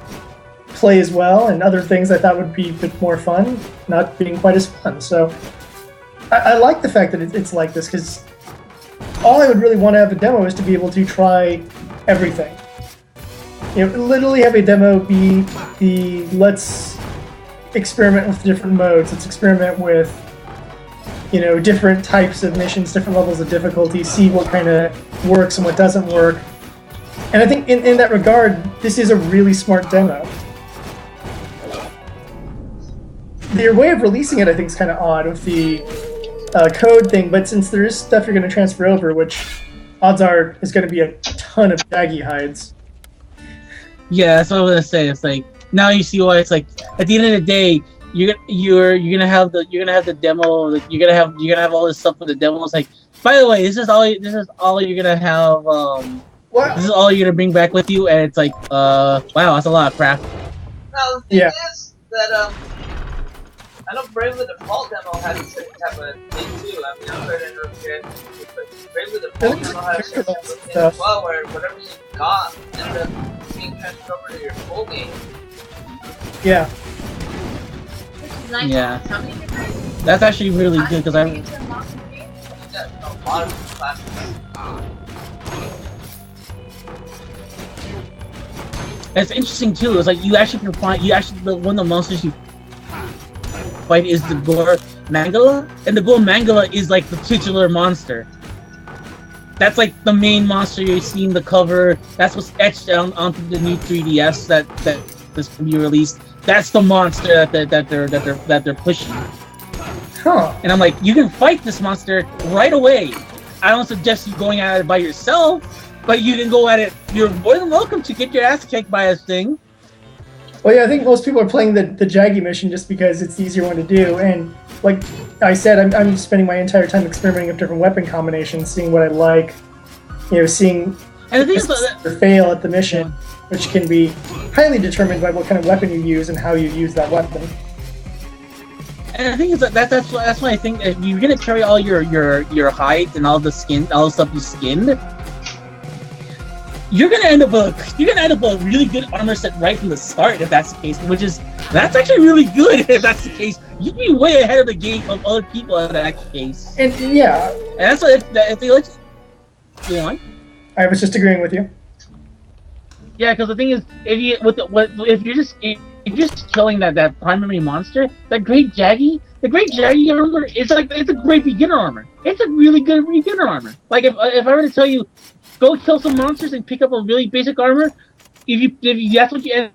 play as well, and other things I thought would be a bit more fun, not being quite as fun. So I like the fact that it's like this, because all I would really want to have a demo is to be able to try everything. Literally have a demo be the let's experiment with different modes. Let's experiment with, different types of missions, different levels of difficulty, see what kind of works and what doesn't work. And I think in that regard, this is a really smart demo. Their way of releasing it, I think, is kind of odd with the code thing, but since there is stuff you're going to transfer over, which odds are is going to be a ton of Jaggy hides. Yeah, that's what I was gonna say. It's like now you see why it's like at the end of the day, you're gonna have the demo. You're gonna have all this stuff for the demo. It's like, by the way, this is all you're gonna have. What? This is all you're gonna bring back with you, and it's like, wow, that's a lot of crap. Now the thing is that I know Bravely Default demo had the same type of thing too. I mean, I'm sorry to interrupt you, but Bravely Default demo had a same type of thing as well, where whatever you got ended up being transferred over to your full game. Yeah. Nice. Yeah. How many different That's actually really good because I. You got a lot of different classes. It's interesting too. It's like you actually can find one of the monsters you fight is the Gore Mangala, and the Gore Mangala is like the titular monster. That's like the main monster you see in the cover. That's what's etched down onto the new 3DS that this can be released. That's the monster that they're pushing. Huh. And I'm like, you can fight this monster right away. I don't suggest you going at it by yourself, but you can go at it. You're more than welcome to get your ass kicked by this thing. Well, yeah, I think most people are playing the Jaggy mission just because it's the easier one to do, and like I said, I'm spending my entire time experimenting with different weapon combinations, seeing what I like, seeing And the thing is or fail at the mission, which can be highly determined by what kind of weapon you use and how you use that weapon. and the thing is that's why I think if you're gonna carry all your hides and all the stuff you skinned, you're gonna end up with a really good armor set right from the start if that's the case. That's actually really good if that's the case. You'd be way ahead of the game of other people in that case. And yeah, And that's what if they let you go on. I was just agreeing with you. Yeah, because the thing is, if you're just killing that primary monster, the Great Jaggy armor is it's a great beginner armor. It's a really good beginner armor. Like if I were to tell you, go kill some monsters and pick up a really basic armor, if that's what you end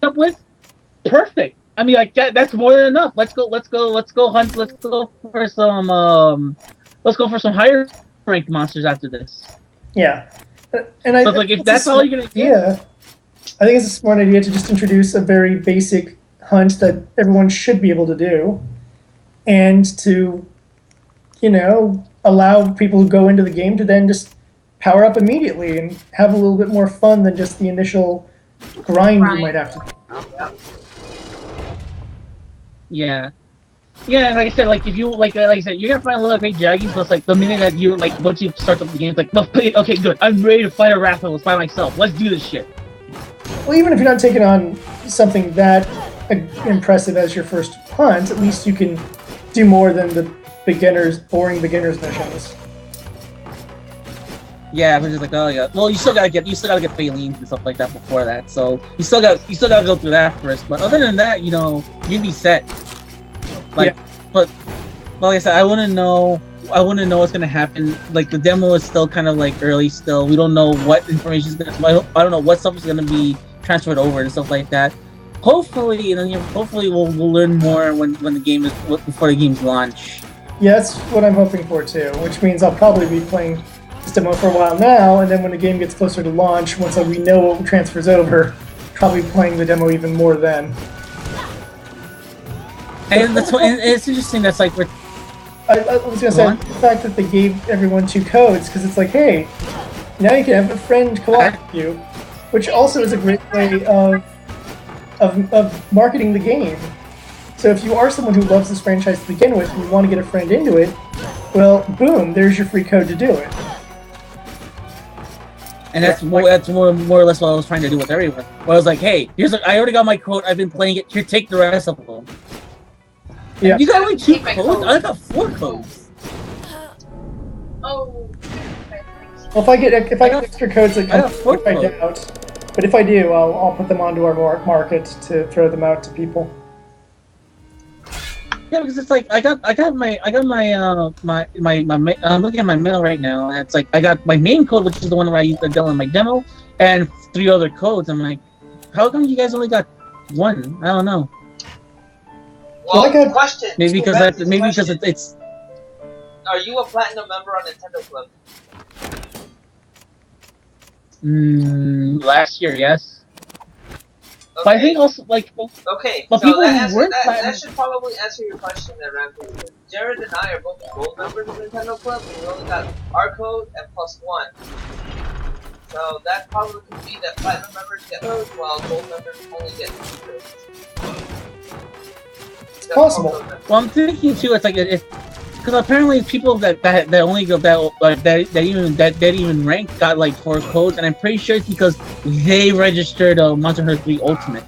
up with, perfect. I mean, like that's more than enough. Let's go hunt. Let's go for some higher ranked monsters after this. Yeah, and So like if that's all you're gonna get, yeah, I think it's a smart idea to just introduce a very basic hunt that everyone should be able to do, and to, allow people who go into the game to then just power up immediately and have a little bit more fun than just the initial grind you might have to do. yeah. Yeah, like I said, like if you like I said, you're gonna find a lot of great Jaggies, but it's like the minute that you once you start up the game, it's like, no, okay, good, I'm ready to fight a Rathalos by myself. Let's do this shit. Well, even if you're not taking on something that impressive as your first hunt, at least you can do more than the boring beginners missions. Yeah, but it's like, oh yeah. Well, you still gotta get Phalines and stuff like that before that. So you still gotta go through that first. But other than that, you'd be set. Like, Yeah. but like I said, I wanna know what's gonna happen. Like the demo is still kind of like early still. We don't know what information is gonna. I don't know what stuff is gonna be transferred over and stuff like that. Hopefully, hopefully we'll learn more when the game is before the game's launch. Yeah, that's what I'm hoping for too, which means I'll probably be playing this demo for a while now, and then when the game gets closer to launch, once we know what transfers over, probably playing the demo even more then. And it's interesting. That's like I was gonna say the fact that they gave everyone 2 codes, because it's like, hey, now you can have a friend co-op with you, which also is a great way of marketing the game. So if you are someone who loves this franchise to begin with and you want to get a friend into it, well, boom, there's your free code to do it. And that's more or less what I was trying to do with everyone. Where I was like, hey, I already got my code. I've been playing it. Here, take the rest of them. Yeah. You got only 2 codes? I got 4 codes. Oh. Okay. Well, if I get extra codes that I got come, 4 which I codes. doubt, but if I do, I'll put them onto our market to throw them out to people. Yeah, because it's like I got my I'm looking at my mail right now, and it's like I got my main code, which is the one where I used to download my demo, and 3 other codes. I'm like, how come you guys only got 1? I don't know. Well, Well, I got- question. Maybe because it's. Are you a platinum member on Nintendo Club? Last year, yes. Okay. But I think also like. Okay, But so people that, who weren't that platinum. should probably answer your question there, Rampage. Jared and I are both gold members of Nintendo Club, and we only got our code and +1. So that probably could be that platinum members get codes, while gold members only get 2 codes. It's possible. Well, I'm thinking too. It's like because apparently people that only go that even rank got like 4 codes, and I'm pretty sure it's because they registered Monster Hunter 3 Ultimate.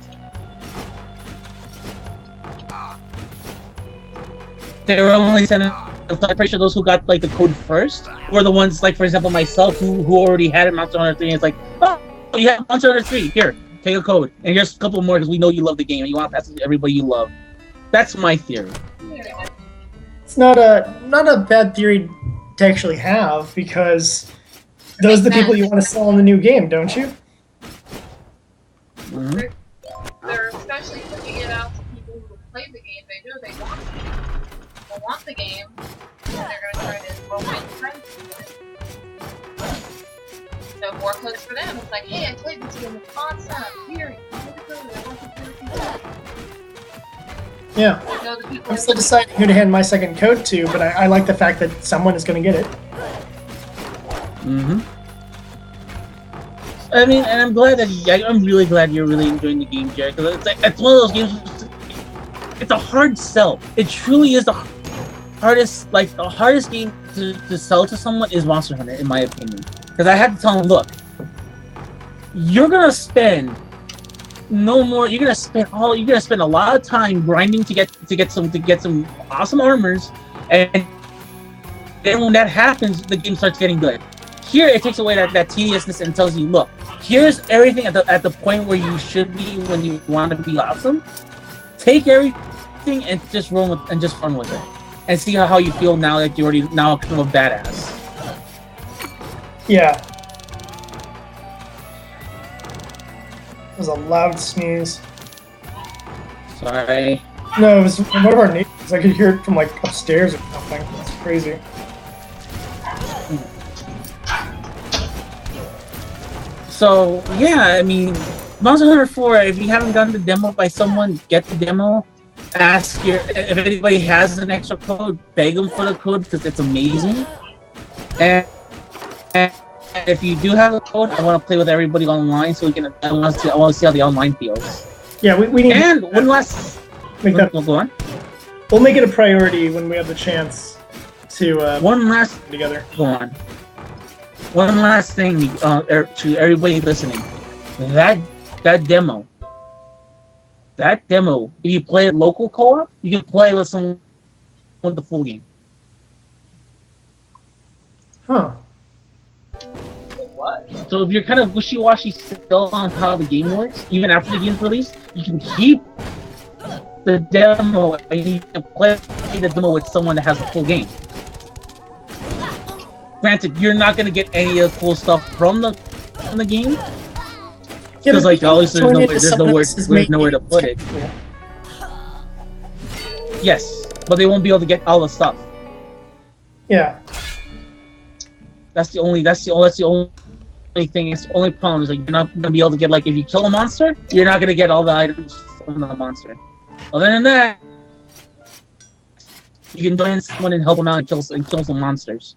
They were only sending. I'm pretty sure those who got like the code first were the ones, like for example myself, who already had Monster Hunter 3, and it's like, oh, you have Monster Hunter 3, here, take a code, and here's a couple more because we know you love the game and you want to pass it to everybody you love. That's my theory. It's not a bad theory to actually have, because those are the people you want to sell in the new game, don't you? Mhm. They're especially putting it out to people who have played the game. They know they want it. They want the game, and they're going to try to roll in friends with it. So more codes for them. It's like, hey, I played this game. It's awesome. Here, take a code. I want to do it. Yeah. You know, the people I'm still deciding who to hand my second code to, but I like the fact that someone is going to get it. Mm-hmm. I mean, and I'm glad that I'm really glad you're really enjoying the game, Jared. Because it's one of those games. It's a hard sell. It truly is the hardest game to sell to someone is Monster Hunter, in my opinion. Because I had to tell them, look, you're gonna spend no more. You're gonna spend a lot of time grinding to get some awesome armors, and then when that happens, the game starts getting good. Here, it takes away that tediousness and tells you, look, here's everything at the point where you should be when you want to be awesome. Take everything and just run with it, and see how you feel now that you're already now kind of a badass. Yeah. That was a loud sneeze. Sorry. No, it was one of our neighbors. I could hear it from like upstairs or something. It's crazy. So yeah, I mean, Monster Hunter 4. If you haven't gotten the demo by someone, get the demo. Ask if anybody has an extra code, beg them for the code because it's amazing. And if you do have a code, I want to play with everybody online so we can. I want to see how the online feels. Yeah, we need And to one last. make that. Go on. We'll make it a priority when we have the chance to One last. get together. Go on. One last thing to everybody listening. That demo. That demo. If you play it local co-op, you can play with someone with the full game. Huh. What? So if you're kind of wishy-washy still on how the game works, even after the game's released, you can keep the demo and you can play the demo with someone that has the full game. Granted, you're not gonna get any of the cool stuff from the game, Yeah, because but like obviously turn it into someone else's there's main nowhere to game. put it. Yes, but they won't be able to get all the stuff. Yeah. That's the only thing. It's the only problem is like you're not gonna be able to get, like, if you kill a monster, you're not gonna get all the items from the monster. Other than that, you can join someone and help them out and kill some monsters.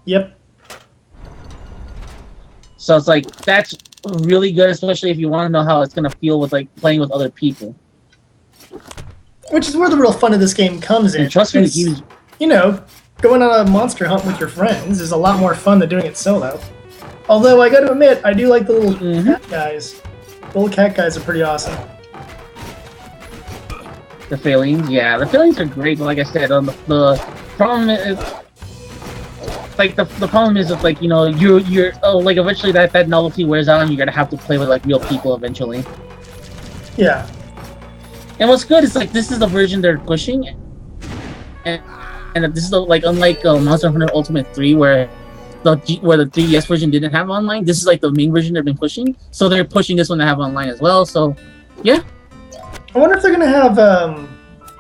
Yep. So it's like that's really good, especially if you want to know how it's gonna feel with like playing with other people. Which is where the real fun of this game comes in. And trust me, is, you know, going on a monster hunt with your friends is a lot more fun than doing it solo. Although I gotta admit, I do like the little cat guys. The little cat guys are pretty awesome. the feelings, yeah, the feelings are great. But like I said, the problem is like the problem is that, like, you know, you're like eventually that novelty wears out and you're gonna have to play with like real people eventually. Yeah. And what's good is like this is the version they're pushing, and this is the, like, unlike Monster Hunter Ultimate 3 where the 3DS version didn't have online. This is like the main version they've been pushing, so they're pushing this one to have online as well. So yeah, I wonder if they're gonna have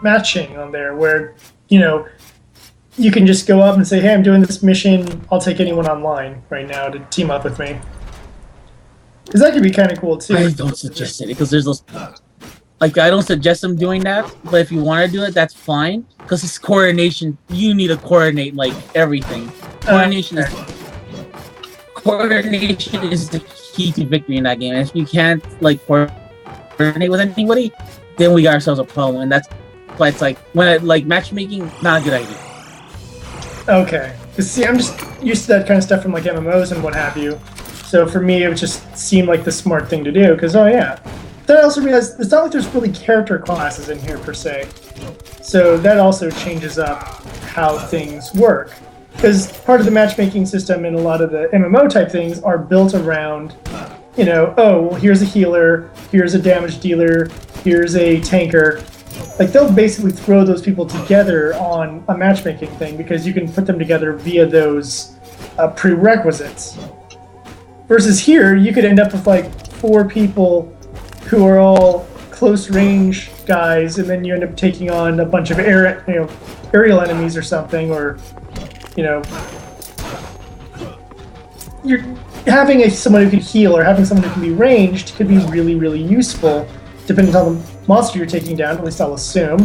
matching on there where, you know, you can just go up and say, hey, I'm doing this mission, I'll take anyone online right now to team up with me. Because that could be kind of cool too. I don't suggest it because there's those. Like, I don't suggest them doing that, but if you want to do it, that's fine. Because it's coordination. You need to coordinate, like, everything. Coordination is the key to victory in that game. And if you can't, like, coordinate with anybody, then we got ourselves a problem. And that's why it's like, matchmaking, not a good idea. Okay. 'Cause see, I'm just used to that kind of stuff from, like, MMOs and what have you. So for me, it would just seem like the smart thing to do. Because, oh, yeah. Then I also realized it's not like there's really character classes in here per se. So that also changes up how things work. Because part of the matchmaking system in a lot of the MMO type things are built around, you know, oh, well, here's a healer, here's a damage dealer, here's a tanker. Like, they'll basically throw those people together on a matchmaking thing because you can put them together via those prerequisites. Versus here, you could end up with like 4 people who are all close range guys, and then you end up taking on a bunch of aerial enemies or something, or, you know, you're having someone who can heal or having someone who can be ranged could be really, really useful, depending on the monster you're taking down. At least I'll assume,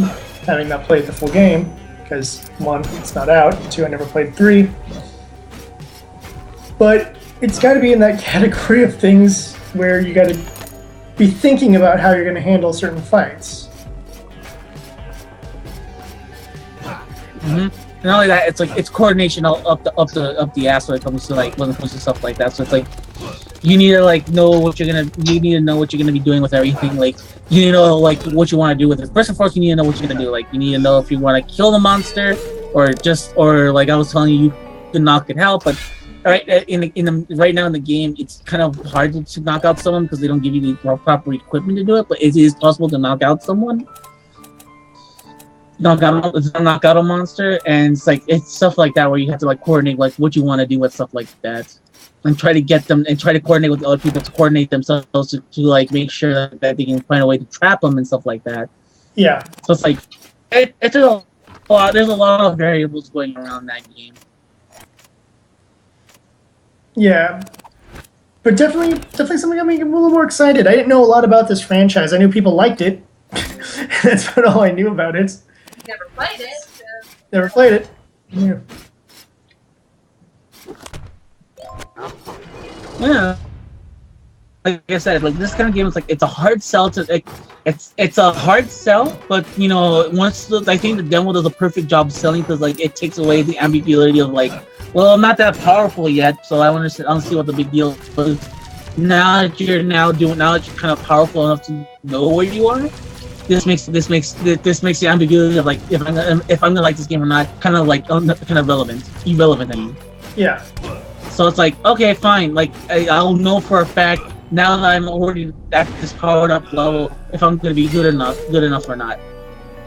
having not played the full game, because 1, it's not out, 2, I never played 3. But it's got to be in that category of things where you got to be thinking about how you're going to handle certain fights. Mm-hmm. Not only that, it's like it's coordination up the ass when it comes to stuff like that. So it's like you need to know what you're gonna be doing with everything. Like, you need to know like what you want to do with it. First and foremost, you need to know what you're gonna do. Like, you need to know if you want to kill the monster or like I was telling you can knock it out. But right right now in the game, it's kind of hard to knock out someone because they don't give you the proper equipment to do it. But it is possible to knock out someone. Knock out a monster, and it's stuff like that where you have to coordinate what you want to do with stuff like that, and try to coordinate with other people to coordinate themselves to make sure that they can find a way to trap them and stuff like that. Yeah. So it's a lot. There's a lot of variables going around that game. Yeah, but definitely something that made me a little more excited. I didn't know a lot about this franchise. I knew people liked it. That's about all I knew about it. Never played it. So. Never played it. Yeah. Yeah. Like I said, this kind of game is it's a hard sell to it's a hard sell, but I think the demo does a perfect job selling because it takes away the ambiguity of well, I'm not that powerful yet, so I want to see what the big deal is. Now that you're kind of powerful enough to know where you are, this makes the ambiguity of if I'm gonna like this game or not kind of irrelevant. I mean. Yeah. So it's okay, fine. I'll know for a fact now that I'm already at this powered up level if I'm gonna be good enough or not.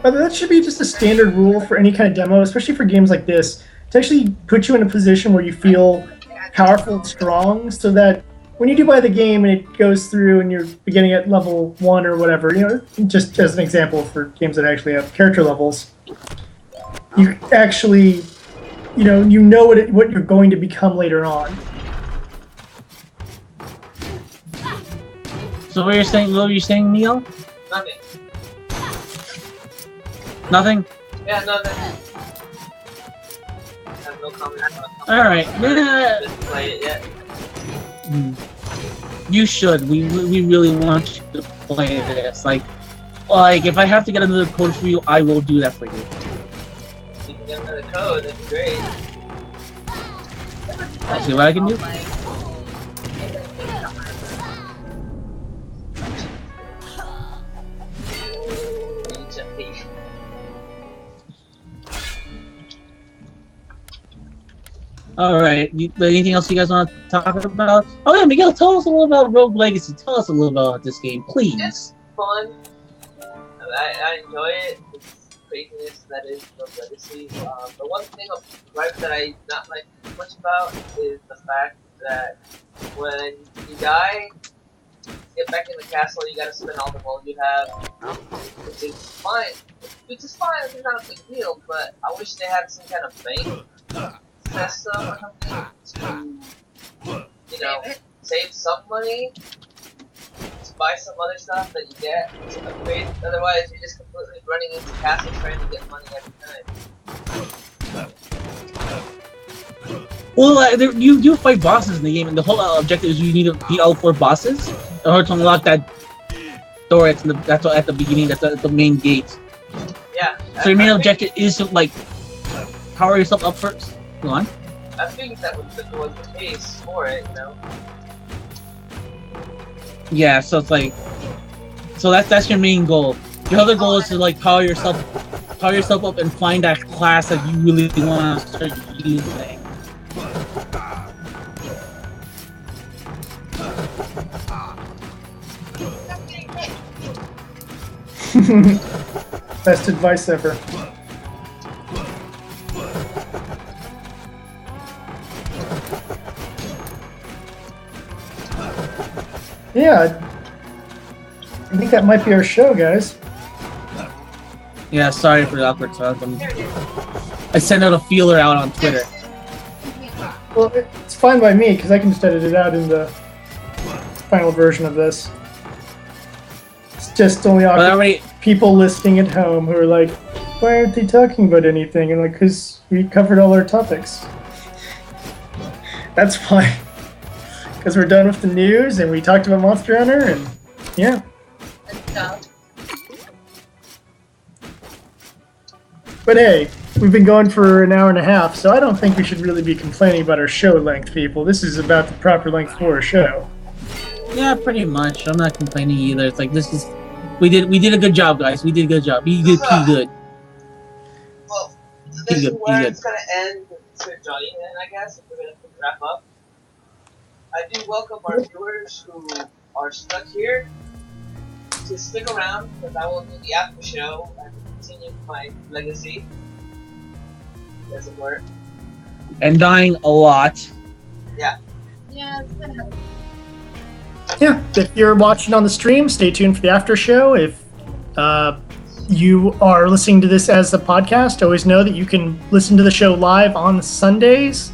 But that should be just a standard rule for any kind of demo, especially for games like this, to actually put you in a position where you feel powerful and strong, so that when you do buy the game and it goes through and you're beginning at level 1 or whatever, just as an example for games that actually have character levels, you actually, you know what you're going to become later on. So what were you saying, Neil? Nothing. Nothing? Yeah, nothing. I have no comment. Alright. Didn't play it yet. You should. We really want you to play this. If I have to get another code for you, I will do that for you. If you can get another code, that'd be great. I'll see what I can do. Alright, anything else you guys want to talk about? Oh yeah, Miguel, tell us a little about Rogue Legacy. Tell us a little about this game, please. It's fun. I enjoy it. It's craziness that is Rogue Legacy. The one thing that I not like too much about is the fact that when you die, to get back in the castle, you gotta spend all the gold you have, which is fine. Which is fine, it's not a big deal, but I wish they had some kind of bank system or something to, you know, save some money to buy some other stuff that you get to upgrade. Otherwise, you're just completely running into castles trying to get money every time. Well, you fight bosses in the game, and the whole objective is you need to beat all 4 bosses in order to unlock that door at the beginning. That's at the main gate. Yeah. So your main objective is to like power yourself up first. Go on. I think that was the case for it, you know. Yeah, so it's like, that's your main goal. Your other goal is to like power yourself up and find that class that you really want to start using. Best advice ever. Yeah, I think that might be our show, guys. Yeah, sorry for the awkward talk. I sent out a feeler out on Twitter. Well, it's fine by me, because I can just edit it out in the final version of this. It's just only awkward people listening at home who are like, why aren't they talking about anything? And like, because we covered all our topics. That's fine. Because we're done with the news, and we talked about Monster Hunter, and yeah. But hey, we've been going for an hour and a half, so I don't think we should really be complaining about our show length, people. This is about the proper length for a show. Yeah, pretty much. I'm not complaining either. It's like we did a good job, guys. We did a good job. You did pretty good. Well, this is where it's gonna end with Johnny, and I guess if we're gonna wrap up. I do welcome our viewers who are stuck here to stick around, because I will do the after show and continue my legacy, as it were. And dying a lot. Yeah. Yeah, it's gonna happen. Yeah, if you're watching on the stream, stay tuned for the after show. If you are listening to this as a podcast, always know that you can listen to the show live on Sundays.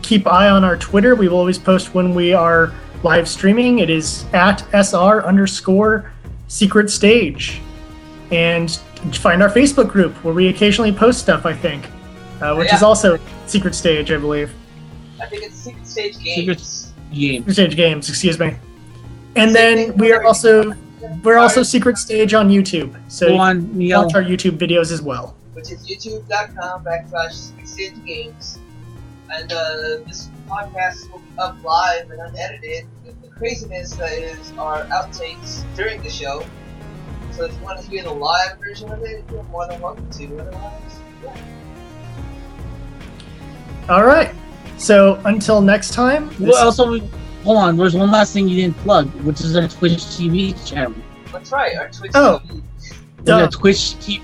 Keep eye on our Twitter. We will always post when we are live streaming. It is at @SR_secret stage. And find our Facebook group where we occasionally post stuff, I think, which is also Secret Stage, I believe. I think it's Secret Stage Games. Secret Stage Games, excuse me. And then we're also Secret Stage on YouTube. So watch our YouTube videos as well. Which is youtube.com/SecretStageGames. And this podcast will be up live and unedited with the craziness that is our outtakes during the show. So if you want to hear the live version of it, you're more than welcome to. Otherwise, yeah. Alright. So until next time. Well, also, hold on, there's one last thing you didn't plug, which is our Twitch TV channel. That's right, our Twitch TV. Yeah, Twitch TV.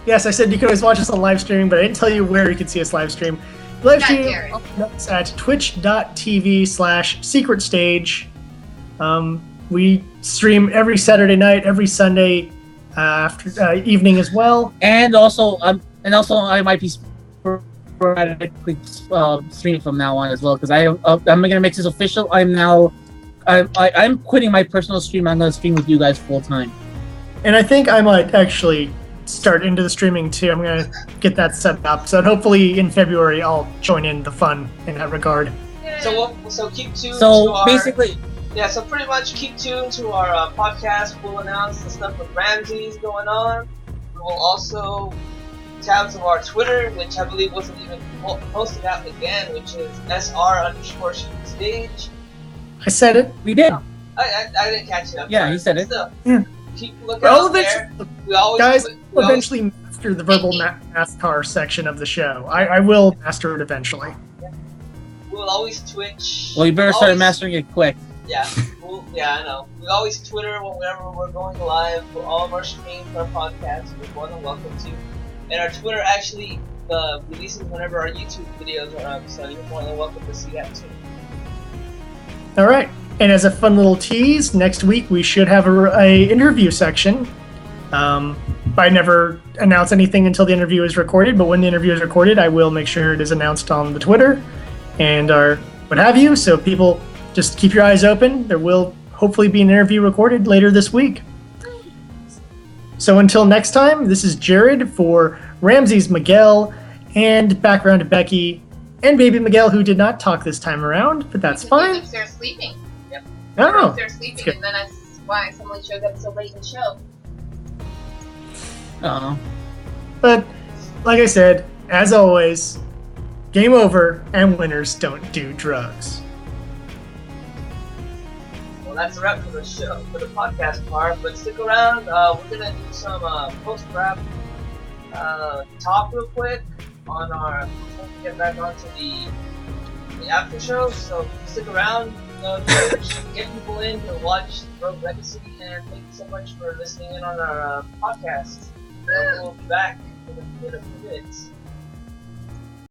Yes, I said you can always watch us on live streaming, but I didn't tell you where you can see us live stream. Live stream at twitch.tv/secret stage. We stream every Saturday night, every Sunday after evening as well. And also I might be sporadically streaming from now on as well, because I'm gonna make this official. I'm quitting my personal stream. I'm gonna stream with you guys full time. And I think I might actually start into the streaming too. I'm gonna get that set up. So hopefully in February I'll join in the fun in that regard. So keep tuned. So basically. Yeah, so pretty much keep tuned to our podcast. We'll announce the stuff with Ramses going on. We will also tabs of our Twitter, which I believe wasn't even posted out again, which is SR_stage. I said it. We did. I didn't catch it. Yeah, he said it. Still, yeah. Keep looking out there. Guys, we'll eventually master the verbal NASCAR section of the show. I will master it eventually. Yeah. will always Twitch. Well, you better start Always- mastering it quick. Yeah, yeah, I know. We always Twitter whenever we're going live for all of our streams, our podcasts. You're more than welcome to. And our Twitter actually releases whenever our YouTube videos are up, so you're more than welcome to see that too. All right. And as a fun little tease, next week we should have a interview section. I never announce anything until the interview is recorded, but when the interview is recorded, I will make sure it is announced on the Twitter and our what have you. So people, just keep your eyes open. There will hopefully be an interview recorded later this week. So until next time, this is Jared for Ramses, Miguel, and background Becky, and baby Miguel, who did not talk this time around, but that's He's fine. upstairs sleeping. Oh, Upstairs sleeping, good. and then that's why someone showed up so late in the show. Oh. but like I said, as always, game over, and winners don't do drugs. Well, that's a wrap for the show, for the podcast part. But stick around. We're gonna do some post-wrap talk real quick on our before we get back onto the after show. So stick around. Get people in to watch Rogue Legacy, and thank you so much for listening in on our podcast. And we'll be back in a few minutes.